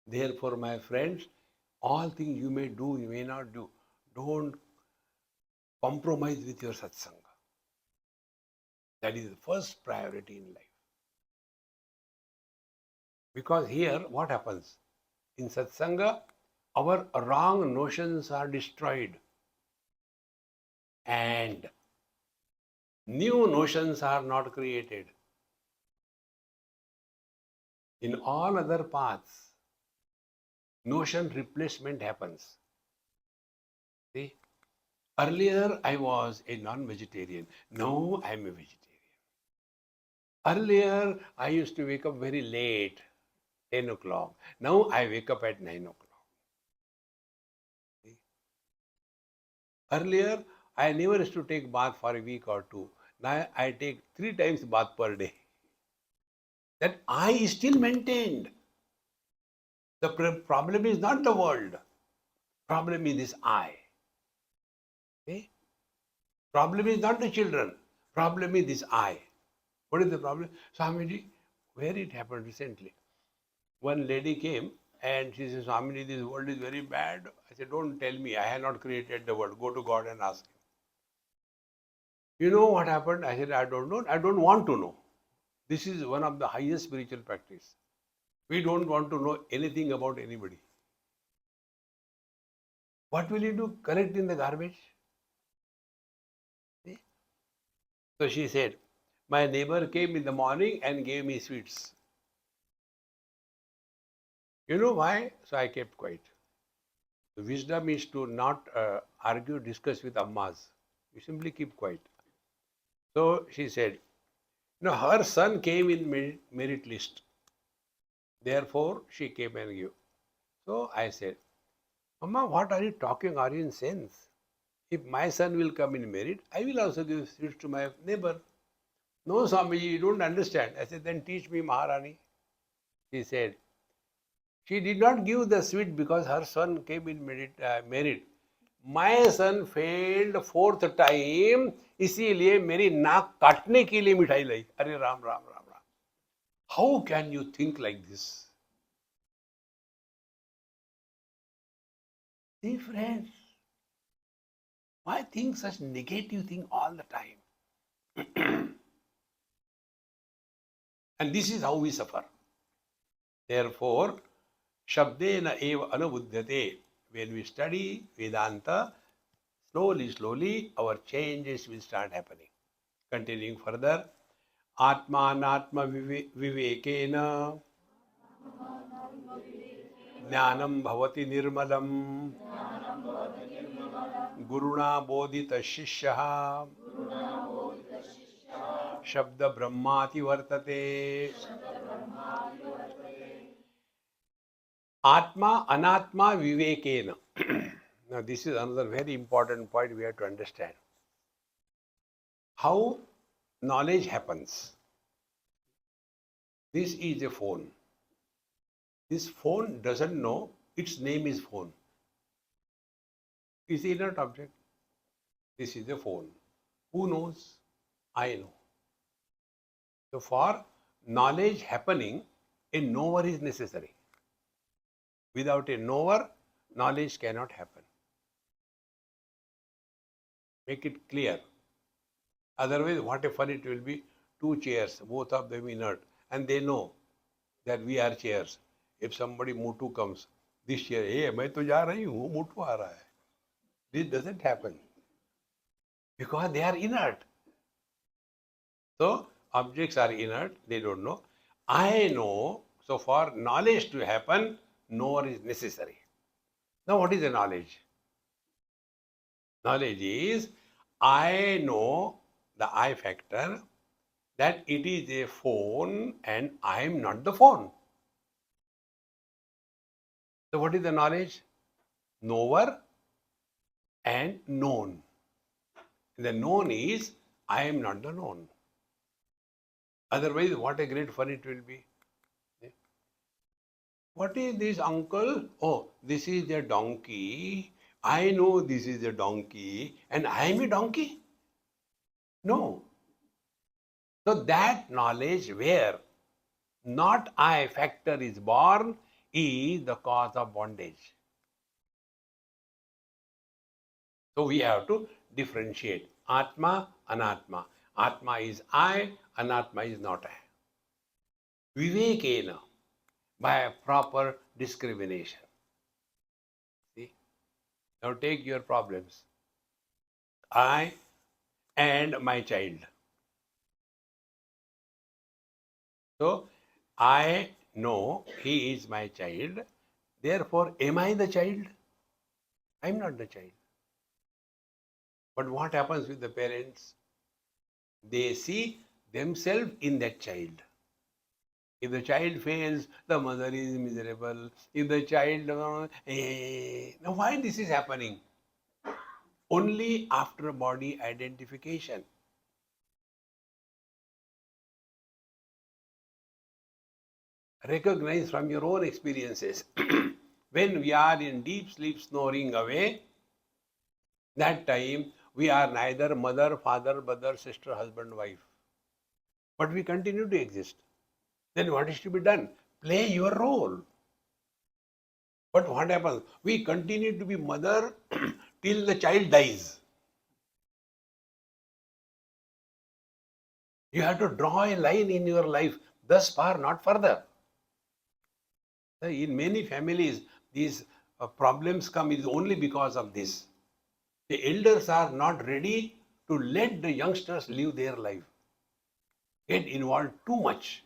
Therefore, my friends, all things you may do, you may not do, don't compromise with your satsanga. That is the first priority in life. Because here, what happens? In satsanga, our wrong notions are destroyed and new notions are not created. In all other paths, notion replacement happens. See, earlier I was a non-vegetarian. Now I am a vegetarian. Earlier I used to wake up very late, 10 o'clock. Now I wake up at 9 o'clock. See? Earlier I never used to take bath for a week or two. Now I take 3 times bath per day. That I is still maintained. The problem is not the world. Problem is this I. Okay? Problem is not the children. Problem is this I. What is the problem? Swamiji, where it happened recently. One lady came and she said, Swamiji, this world is very bad. I said, don't tell me. I have not created the world. Go to God and ask him. You know what happened? I said, I don't know. I don't want to know. This is one of the highest spiritual practice. We don't want to know anything about anybody. What will you do? Collect in the garbage? See? So she said, my neighbor came in the morning and gave me sweets. You know why? So I kept quiet. The wisdom is to not argue, discuss with ammas. You simply keep quiet. So she said, no, her son came in merit list. Therefore, she came and gave. So I said, Mama, what are you talking? Are you in sense? If my son will come in merit, I will also give sweets to my neighbor. No, Swamiji, you don't understand. I said, then teach me, Maharani. She said, she did not give the sweet because her son came in merit. My son failed 4th time, इसीलिए मेरी नाक काटने के लिए मिठाई लाई. अरे Ram Ram Ram Ram. How can you think like this? See, friends, why think such negative thing all the time? And this is how we suffer. Therefore, Shabdena eva anubuddhate. When we study Vedanta, slowly, our changes will start happening. Continuing further, Atmanatma vivekena Jnanam bhavati nirmalam Guruna bodhita shishyaha Shabda brahmati vartate. Atma anatma vivekena. Now this is another very important point we have to understand. How knowledge happens. This is a phone. This phone doesn't know its name is phone. It's an inert object. This is a phone. Who knows? I know. So for knowledge happening, a knower is necessary. Without a knower, knowledge cannot happen. Make it clear. Otherwise, what a fun it will be. 2 chairs, both of them inert, and they know that we are chairs. If somebody Mutu comes, this chair, hey, मैं तो जा रही हूँ, Mutu आ रहा है. This doesn't happen because they are inert. So objects are inert, they don't know. I know. So for knowledge to happen, knower is necessary. Now what is the knowledge? Knowledge is I know the I factor that it is a phone and I am not the phone. So what is the knowledge? Knower and known. The known is I am not the known. Otherwise, what a great fun it will be. What is this, uncle? Oh, this is a donkey I know this is a donkey and I am a donkey. No. So that knowledge where not I factor is born is the cause of bondage. So we have to differentiate Atma, Anatma. Atma is I, Anatma is not I. Vivekena, by a proper discrimination. See? Now take your problems. I and my child. So I know he is my child. Therefore, am I the child? I am not the child. But what happens with the parents? They see themselves in that child. If the child fails, the mother is miserable. If the child, now why this is happening? Only after body identification. Recognize from your own experiences. When we are in deep sleep snoring away, that time we are neither mother, father, brother, sister, husband, wife. But we continue to exist. Then what is to be done? Play your role. But what happens? We continue to be mother till the child dies. You have to draw a line in your life, thus far, not further. In many families, these problems come is only because of this. The elders are not ready to let the youngsters live their life, get involved too much.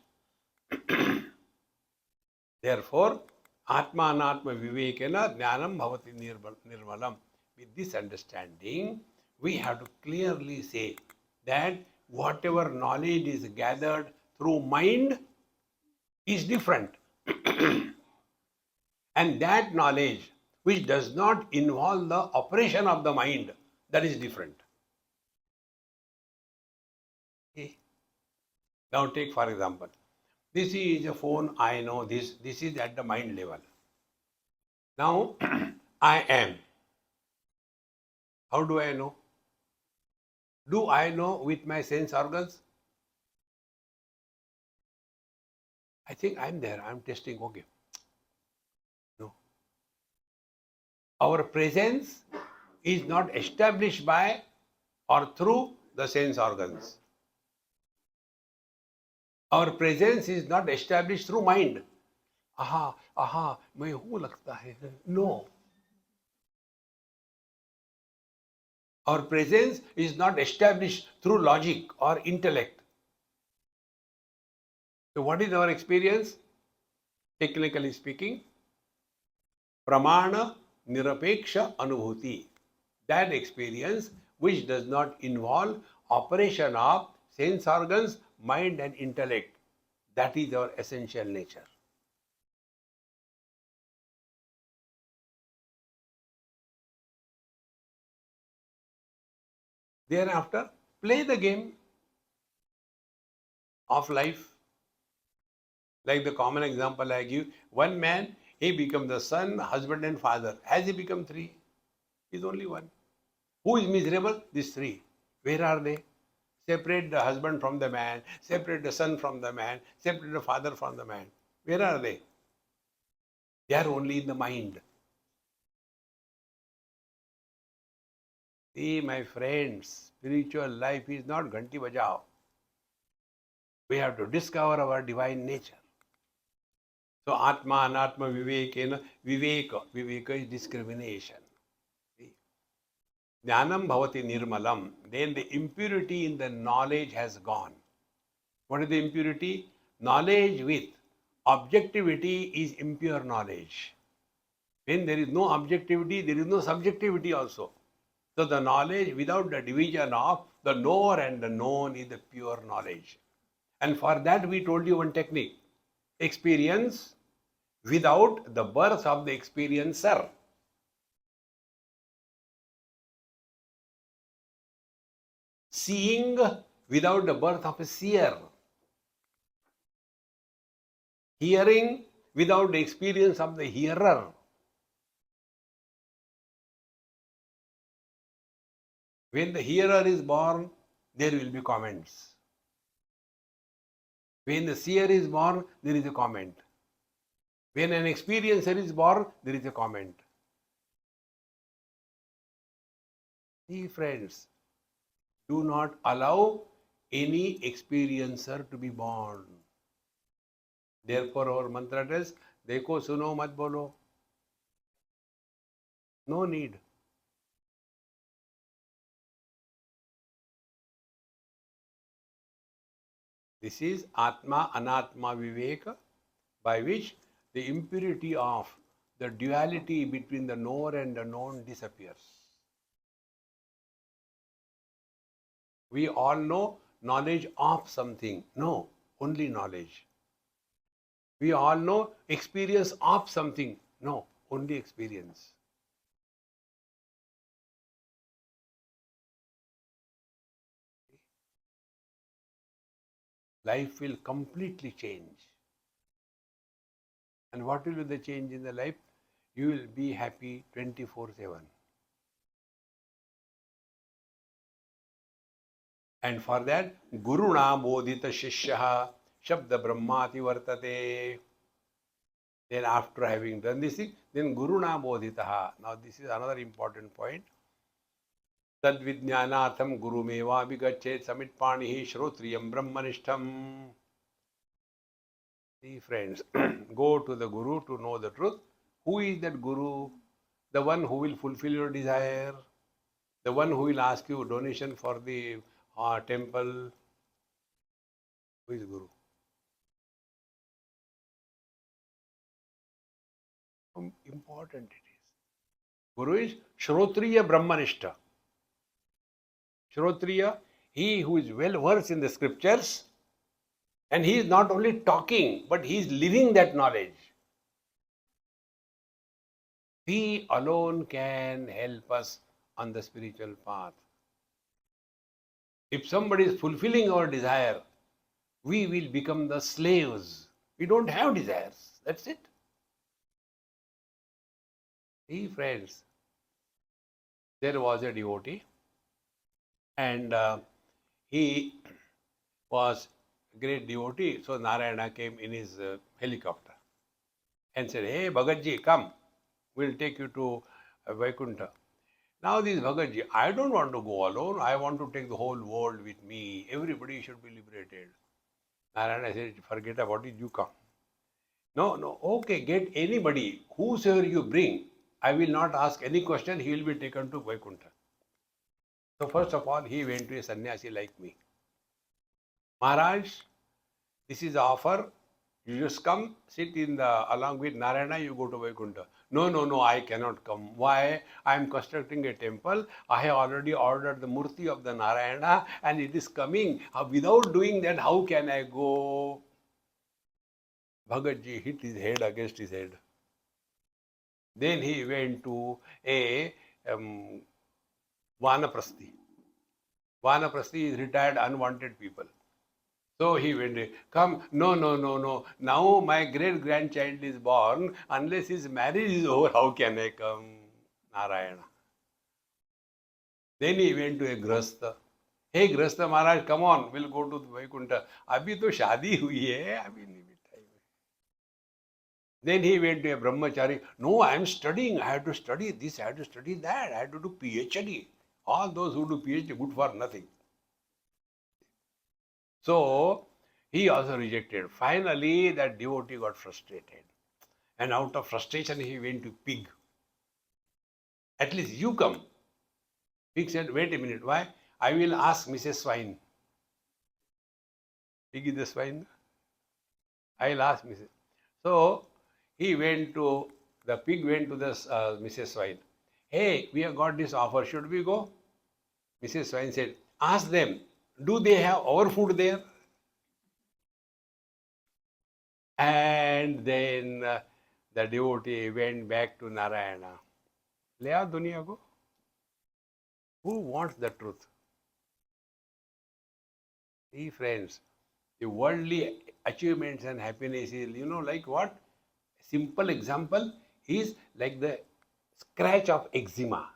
Therefore, Atma Anatma Vivekena Jnanam Bhavati Nirmalam. With this understanding, we have to clearly say that whatever knowledge is gathered through mind is different. And that knowledge which does not involve the operation of the mind, that is different. Okay. Now take for example, this is a phone, I know this is at the mind level. Now I am. How do I know? Do I know with my sense organs? I think I'm there, I'm testing, okay. No. Our presence is not established by or through the sense organs. Our presence is not established through mind. Aha, मैं हूँ लगता है. No. Our presence is not established through logic or intellect. So what is our experience? Technically speaking, pramana nirapeksha anubhuti. That experience which does not involve operation of sense organs, mind and intellect. That is our essential nature. Thereafter, play the game of life. Like the common example I give, one man, he becomes the son, husband and father. Has he become three? He is only one. Who is miserable? These three. Where are they? Separate the husband from the man, separate the son from the man, separate the father from the man. Where are they? They are only in the mind. See, my friends, spiritual life is not Ghanti Bajao. We have to discover our divine nature. So, Atma, Anatma, Vivekena, Viveka is discrimination. Jnanam bhavati nirmalam. Then the impurity in the knowledge has gone. What is the impurity? Knowledge with objectivity is impure knowledge. When there is no objectivity, there is no subjectivity also. So the knowledge without the division of the knower and the known is the pure knowledge. And for that we told you one technique. Experience without the birth of the experiencer. Seeing without the birth of a seer. Hearing without the experience of the hearer. When the hearer is born, there will be comments. When the seer is born, there is a comment. When an experiencer is born, there is a comment. See, friends, do not allow any experiencer to be born. Therefore, our mantra tells, Dekho suno mat bolo. No need. This is Atma Anatma Viveka, by which the impurity of the duality between the knower and the known disappears. We all know knowledge of something. No, only knowledge. We all know experience of something. No, only experience. Life will completely change. And what will be the change in the life? You will be happy 24/7. And for that, Guruna Bodhita Shishyaha Shabda Brahmati Vartate. Then after having done this thing, then Guruna Bodhitaha. Now this is another important point. Tad Vijnanatham Gurumeva Vigachet Samitpanihi Shrotriyam Brahmanishtam. See, friends, go to the Guru to know the truth. Who is that Guru? The one who will fulfill your desire, the one who will ask you donation for the temple. Who is Guru? How important it is. Guru is Shrotriya Brahmanishta. Shrotriya, he who is well versed in the scriptures, and he is not only talking, but he is living that knowledge. He alone can help us on the spiritual path. If somebody is fulfilling our desire, we will become the slaves. We don't have desires. That's it. See, friends, there was a devotee, and he was a great devotee. So Narayana came in his helicopter and said, "Hey, Bhagatji, come. We'll take you to Vaikuntha." Now this Bhagatji, I don't want to go alone. I want to take the whole world with me. Everybody should be liberated. Narayana said, forget about it, you come. No, no, okay, get anybody, whosoever you bring. I will not ask any question. He will be taken to Vaikuntha. So first of all, he went to a sannyasi like me. Maharaj, this is the offer. You just come, sit in the along with Narayana, you go to Vaikuntha. No, no, no, I cannot come. Why? I am constructing a temple. I have already ordered the murti of the Narayana and it is coming. Without doing that, how can I go? Bhagatji hit his head against his head. Then he went to a Vanaprasthi. Vanaprasthi is retired unwanted people. So he went, come, no, no, no, no. Now my great grandchild is born. Unless his marriage is over, how can I come? Narayana. Then he went to a Grastha. Hey Grastha Maharaj, come on, we'll go to Vaikuntha. Abhi to shadi hui hai. Abhi nahi time. Then he went to a Brahmachari. No, I am studying. I have to study this, I have to study that. I have to do PhD. All those who do PhD, good for nothing. So he also rejected. Finally, that devotee got frustrated. And out of frustration, he went to pig. At least you come. Pig said, wait a minute. Why? I will ask Mrs. Swine. Pig is the swine. I will ask Mrs. So he went to, the pig went to the Mrs. Swine. Hey, we have got this offer. Should we go? Mrs. Swine said, ask them. Do they have our food there? And then the devotee went back to Narayana. Le aao duniya ko. Who wants the truth? See, friends, the worldly achievements and happiness is, like what? Simple example is like the scratch of eczema.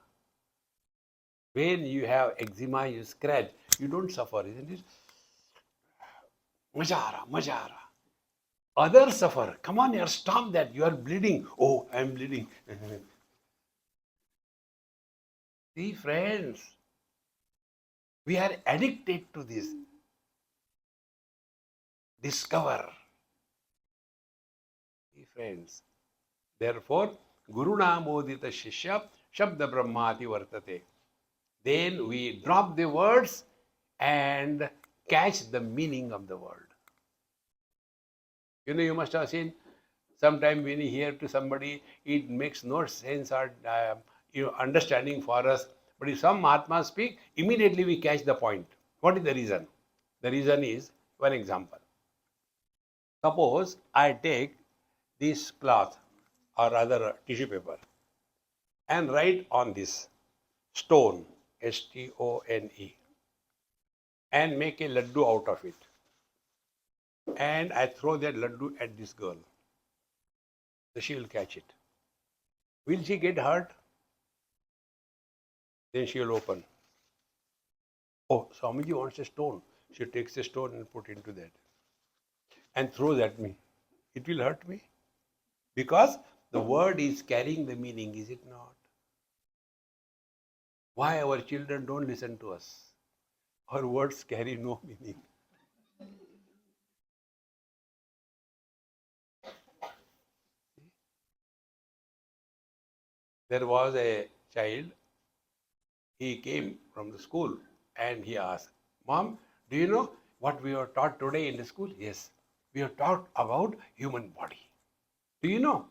When you have eczema, you scratch, you don't suffer, isn't it? Majara, majara. Others suffer. Come on, stop that. You are bleeding. Oh, I am bleeding. See, friends, we are addicted to this. Discover. See, friends. Therefore, Guruna Modita Shishya Shabda Brahmati Vartate. Then we drop the words and catch the meaning of the word. You must have seen sometime when you hear to somebody, it makes no sense or understanding for us. But if some Mahatma speak, immediately we catch the point. What is the reason? The reason is, one example. Suppose I take this cloth or other tissue paper and write on this stone, Stone, and make a laddu out of it. And I throw that laddu at this girl. So she will catch it. Will she get hurt? Then she will open. Oh, Swamiji wants a stone. She takes a stone and put into that and throws at me. It will hurt me because the word is carrying the meaning, is it not? Why our children don't listen to us? Our words carry no meaning. There was a child, he came from the school and he asked, Mom, do you know what we were taught today in the school? Yes, we are taught about human body. Do you know?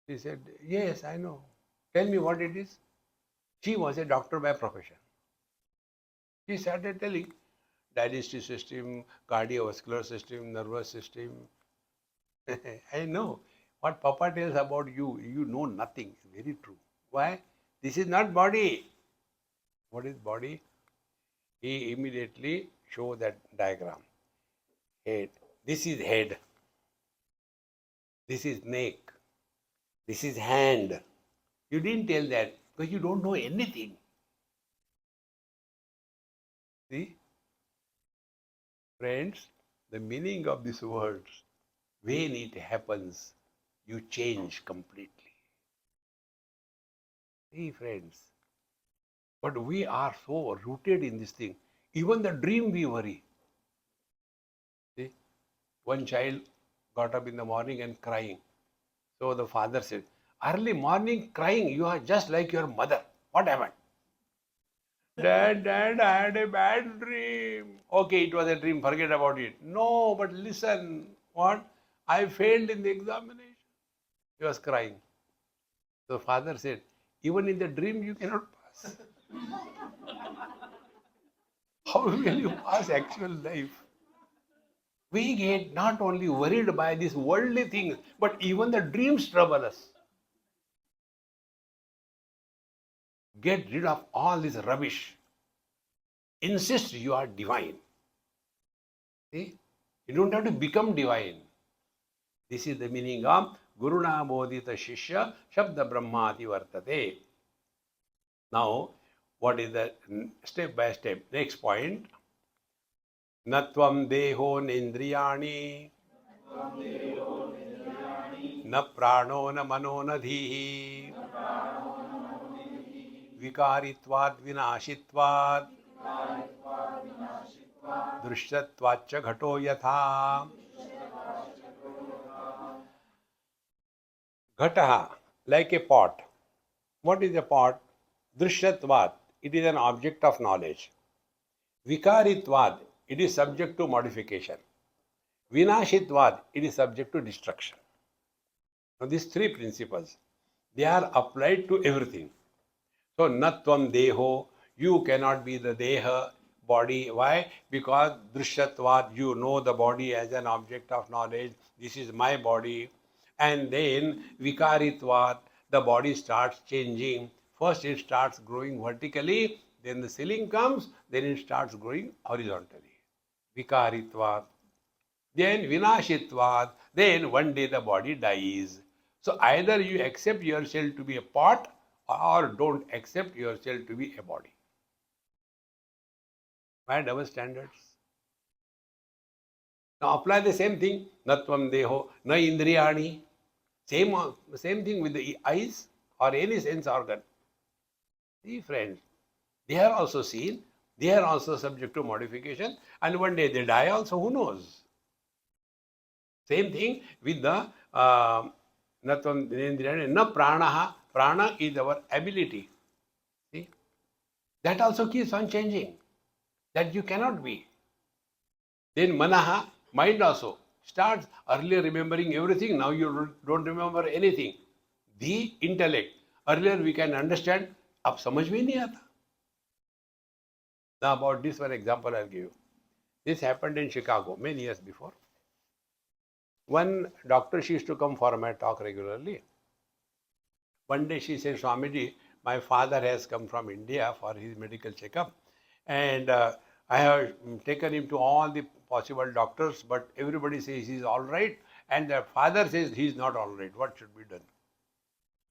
She said, yes, I know. Tell me what it is. She was a doctor by profession. She started telling digestive system, cardiovascular system, nervous system. I know. What Papa tells about you, you know nothing. Very true. Why? This is not body. What is body? He immediately show that diagram. Head. This is head. This is neck. This is hand. You didn't tell that because you don't know anything. See? Friends, the meaning of these words, when it happens, you change completely. See, friends, but we are so rooted in this thing. Even the dream we worry. See, one child got up in the morning and crying. So the father said, early morning crying, you are just like your mother. What happened? Dad, I had a bad dream. Okay, it was a dream, forget about it. No, but listen, what? I failed in the examination. He was crying. So father said, even in the dream you cannot pass. How will you pass actual life? We get not only worried by these worldly things, but even the dreams trouble us. Get rid of all this rubbish. Insist you are divine. See? You don't have to become divine. This is the meaning of Guruna Bodhita Shishya Shabda Brahmati Vartate. Now, what is the step by step? Next point. Natvam deho nendriyani na prano na mano na dhihi vikaritvad vinashitvad drishyatvacha ghato yatha. Ghataha, like a pot. What is a pot? Drishyatvad, it is an object of knowledge. Vikaritvad, it is subject to modification. Vinashitvad, it is subject to destruction. Now these three principles, they are applied to everything. So natvam deho, you cannot be the deha, body. Why? Because drishyatvad, you know the body as an object of knowledge. This is my body. And then vikaritvad, the body starts changing. First it starts growing vertically, then the ceiling comes, then it starts growing horizontally. Vikaritvad. Then vinashitvad, then one day the body dies. So either you accept yourself to be a pot or don't accept yourself to be a body. Why double standards? Now apply the same thing. Natvam deho, na indriyani. Same thing with the eyes or any sense organ. See, friends, they are also seen, they are also subject to modification, and one day they die also, who knows? Same thing with the Natvam Dinendriyani, na pranaha. Prana is our ability. See? That also keeps on changing. That you cannot be. Then manaha, mind also, starts earlier remembering everything, now you don't remember anything. The intellect, earlier we can understand, अब समझ में नहीं आता. Now about this one example I'll give you. This happened in Chicago many years before. One doctor, she used to come for my talk regularly. One day she said, Swamiji, my father has come from India for his medical checkup, and I have taken him to all the possible doctors, but everybody says he's all right, and the father says he's not all right. What should be done?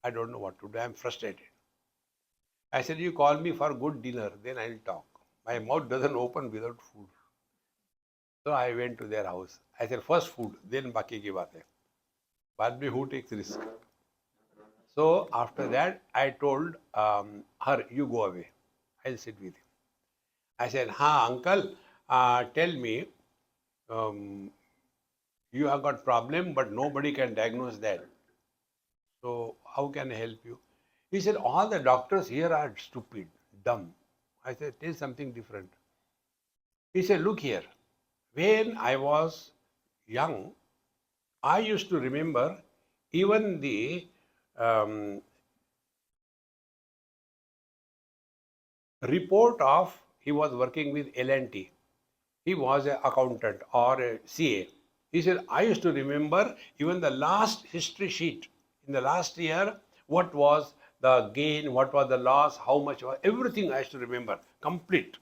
I don't know what to do. I'm frustrated. I said, you call me for good dinner, then I'll talk. My mouth doesn't open without food. So I went to their house. I said, first food, then baki ki baat hai. Baad mein who takes risk? So after that, I told her, you go away. I'll sit with you. I said, uncle, tell me, you have got problem, but nobody can diagnose that. So how can I help you? He said, all the doctors here are stupid, dumb. I said, tell something different. He said, look here, when I was young, I used to remember even the report of, he was working with L&T. He was an accountant or a CA. He said, I used to remember even the last history sheet in the last year, what was the gain, what was the loss, how much was, everything I used to remember, complete.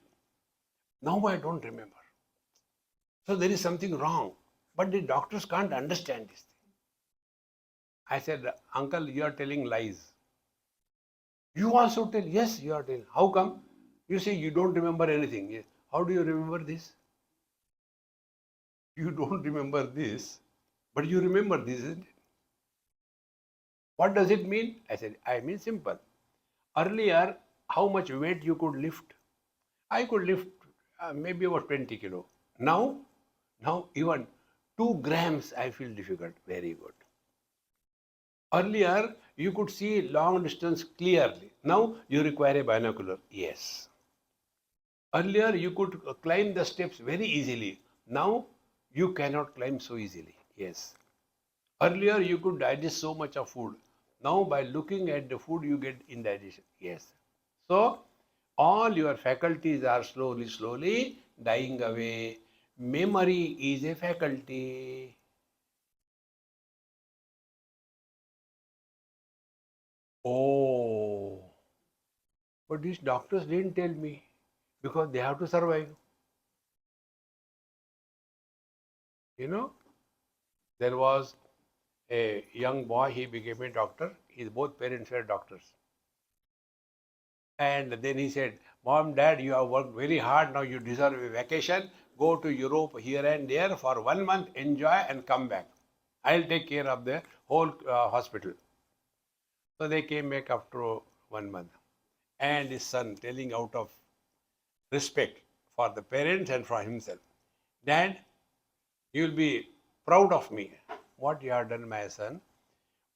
Now I don't remember. So there is something wrong. But the doctors can't understand this thing. I said, uncle, you are telling lies. You also tell, yes, you are telling. How come? You say you don't remember anything. Yes. How do you remember this? You don't remember this, but you remember this, isn't it? What does it mean? I said, I mean simple. Earlier, how much weight you could lift? I could lift maybe about 20 kilo. Now even 2 grams I feel difficult. Very good. Earlier, you could see long distance clearly. Now you require a binocular. Yes. Earlier, you could climb the steps very easily. Now you cannot climb so easily. Yes. Earlier, you could digest so much of food. Now, by looking at the food, you get indigestion. Yes. So, all your faculties are slowly dying away. Memory is a faculty. Oh, but these doctors didn't tell me because they have to survive. You know, there was a young boy, he became a doctor. His both parents were doctors. And then he said, Mom, Dad, you have worked very hard. Now you deserve a vacation. Go to Europe here and there for 1 month, enjoy and come back. I'll take care of the whole hospital. So they came back after 1 month. And his son telling out of respect for the parents and for himself, Dad, you will be proud of me. What you have done, my son.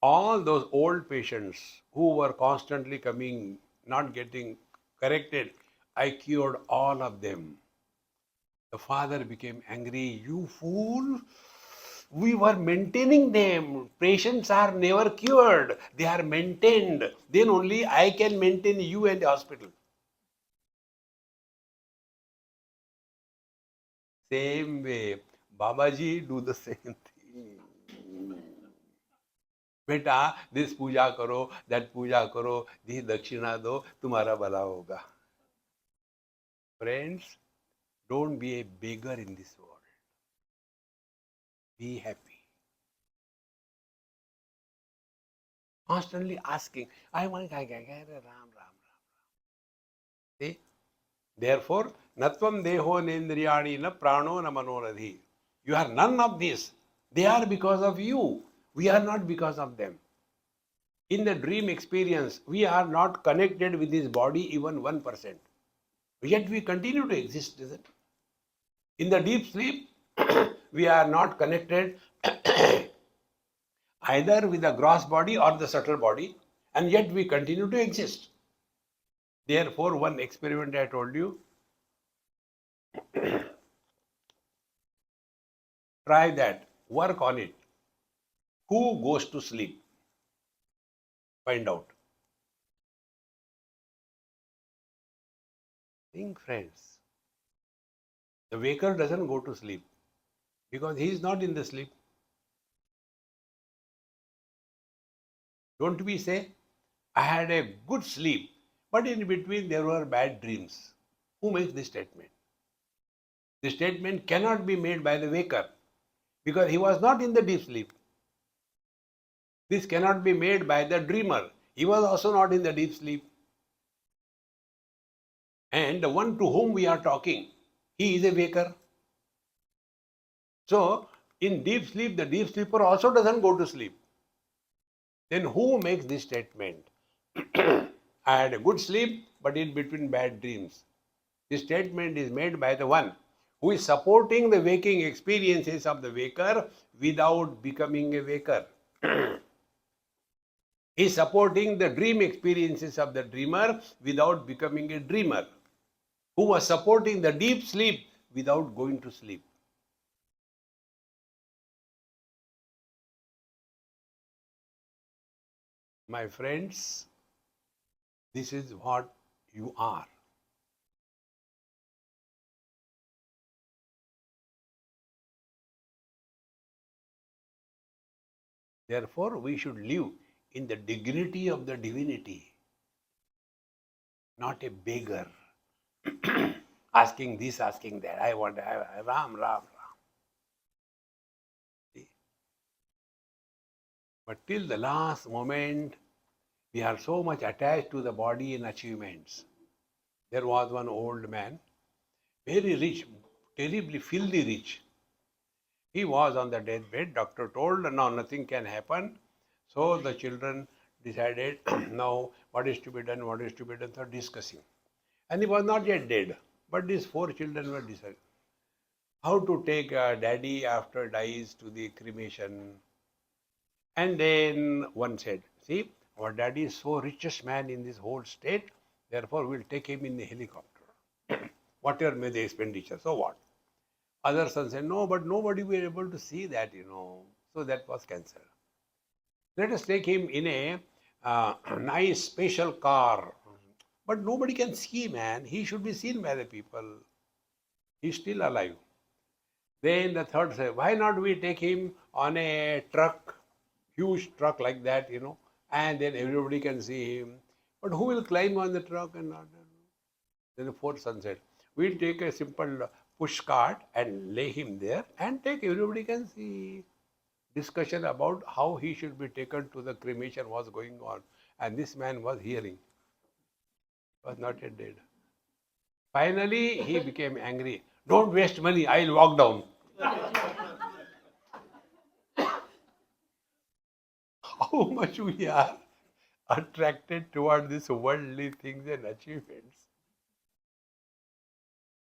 All those old patients who were constantly coming, not getting corrected, I cured all of them. The father became angry. You fool! We were maintaining them. Patients are never cured. They are maintained. Then only I can maintain you and the hospital. Same way. Babaji do the same thing. बेटा this पूजा करो, that पूजा करो, दी दक्षिणा दो, तुम्हारा भला होगा. Friends, don't be a beggar in this world. Be happy. Constantly asking, I want Ram, Ram, Ram. See? Therefore, Natvam Deho Nendriyani na Prano na Manoradhi. You are none of this. They are because of you. We are not because of them. In the dream experience, we are not connected with this body even 1%. Yet we continue to exist, isn't it? In the deep sleep, we are not connected either with the gross body or the subtle body, and yet we continue to exist. Therefore, one experiment I told you, try that, work on it. Who goes to sleep? Find out. Think, friends. The waker doesn't go to sleep because he is not in the sleep. Don't we say, I had a good sleep, but in between there were bad dreams? Who makes this statement? The statement cannot be made by the waker because he was not in the deep sleep. This cannot be made by the dreamer. He was also not in the deep sleep. And the one to whom we are talking, he is a waker. So, in deep sleep, the deep sleeper also doesn't go to sleep. Then who makes this statement? I had a good sleep, but in between bad dreams. This statement is made by the one who is supporting the waking experiences of the waker without becoming a waker. He is supporting the dream experiences of the dreamer without becoming a dreamer, who was supporting the deep sleep without going to sleep. My friends, this is what you are. Therefore, we should live in the dignity of the divinity, not a beggar asking this, asking that. I want Ram, Ram, Ram. See? But till the last moment, we are so much attached to the body and achievements. There was one old man, very rich, terribly filthy rich. He was on the deathbed. Doctor told, no, nothing can happen. So the children decided, now what is to be done, what is to be done, so discussing. And he was not yet dead. But these four children were deciding how to take daddy after dies to the cremation. And then one said, see, our daddy is so richest man in this whole state, therefore we'll take him in the helicopter. Whatever may the expenditure, so what? Other son said, no, but nobody will be able to see that, So that was cancelled. Let us take him in a nice special car. But nobody can see, man. He should be seen by the people. He's still alive. Then the third said, why not we take him on a truck, huge truck like that, and then everybody can see him. But who will climb on the truck and not? Then the fourth son said, we'll take a simple push cart and lay him there and take everybody can see. Discussion about how he should be taken to the cremation was going on. And this man was hearing. Was not yet dead. Finally, he became angry. Don't waste money, I'll walk down. How much we are attracted toward these worldly things and achievements.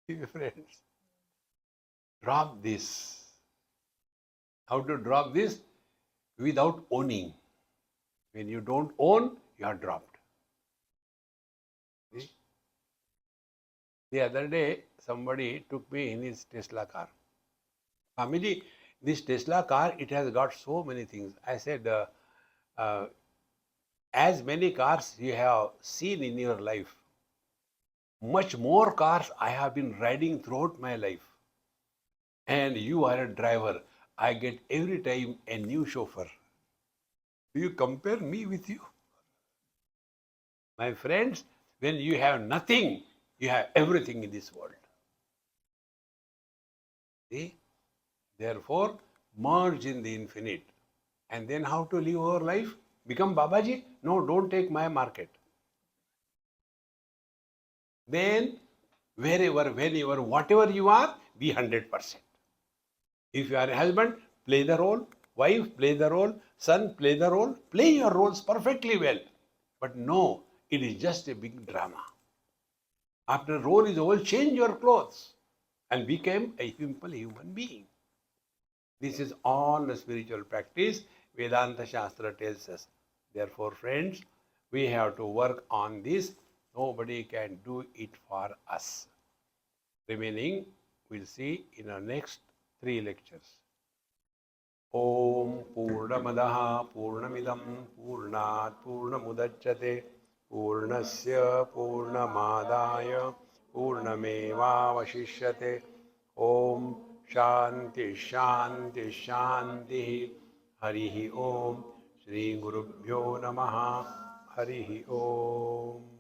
Dear friends, drop this. How to drop this? Without owning. When you don't own, you are dropped. See? The other day, somebody took me in his Tesla car. Swamiji, this Tesla car, it has got so many things. I said, as many cars you have seen in your life, much more cars I have been riding throughout my life. And you are a driver. I get every time a new chauffeur. Do you compare me with you? My friends, when you have nothing, you have everything in this world. See? Therefore, merge in the infinite. And then how to live our life? become Babaji? No, don't take my market. Then wherever, whenever, whatever you are, be 100%. If you are a husband, play the role. Wife, play the role. Son, play the role. Play your roles perfectly well. But no, it is just a big drama. After role is over, change your clothes and become a simple human being. This is all the spiritual practice Vedanta Shastra tells us. Therefore, friends, we have to work on this. Nobody can do it for us. Remaining, we'll see in our next 3 lectures. Om Purnamadaha Purnamidam Purnat Purnamudachyate Purnasya Purnamadaya Purnamevavashishyate. Om Shanti Shanti Shanti. Harihi Om. Shri Gurubhyo Namaha. Harihi Om.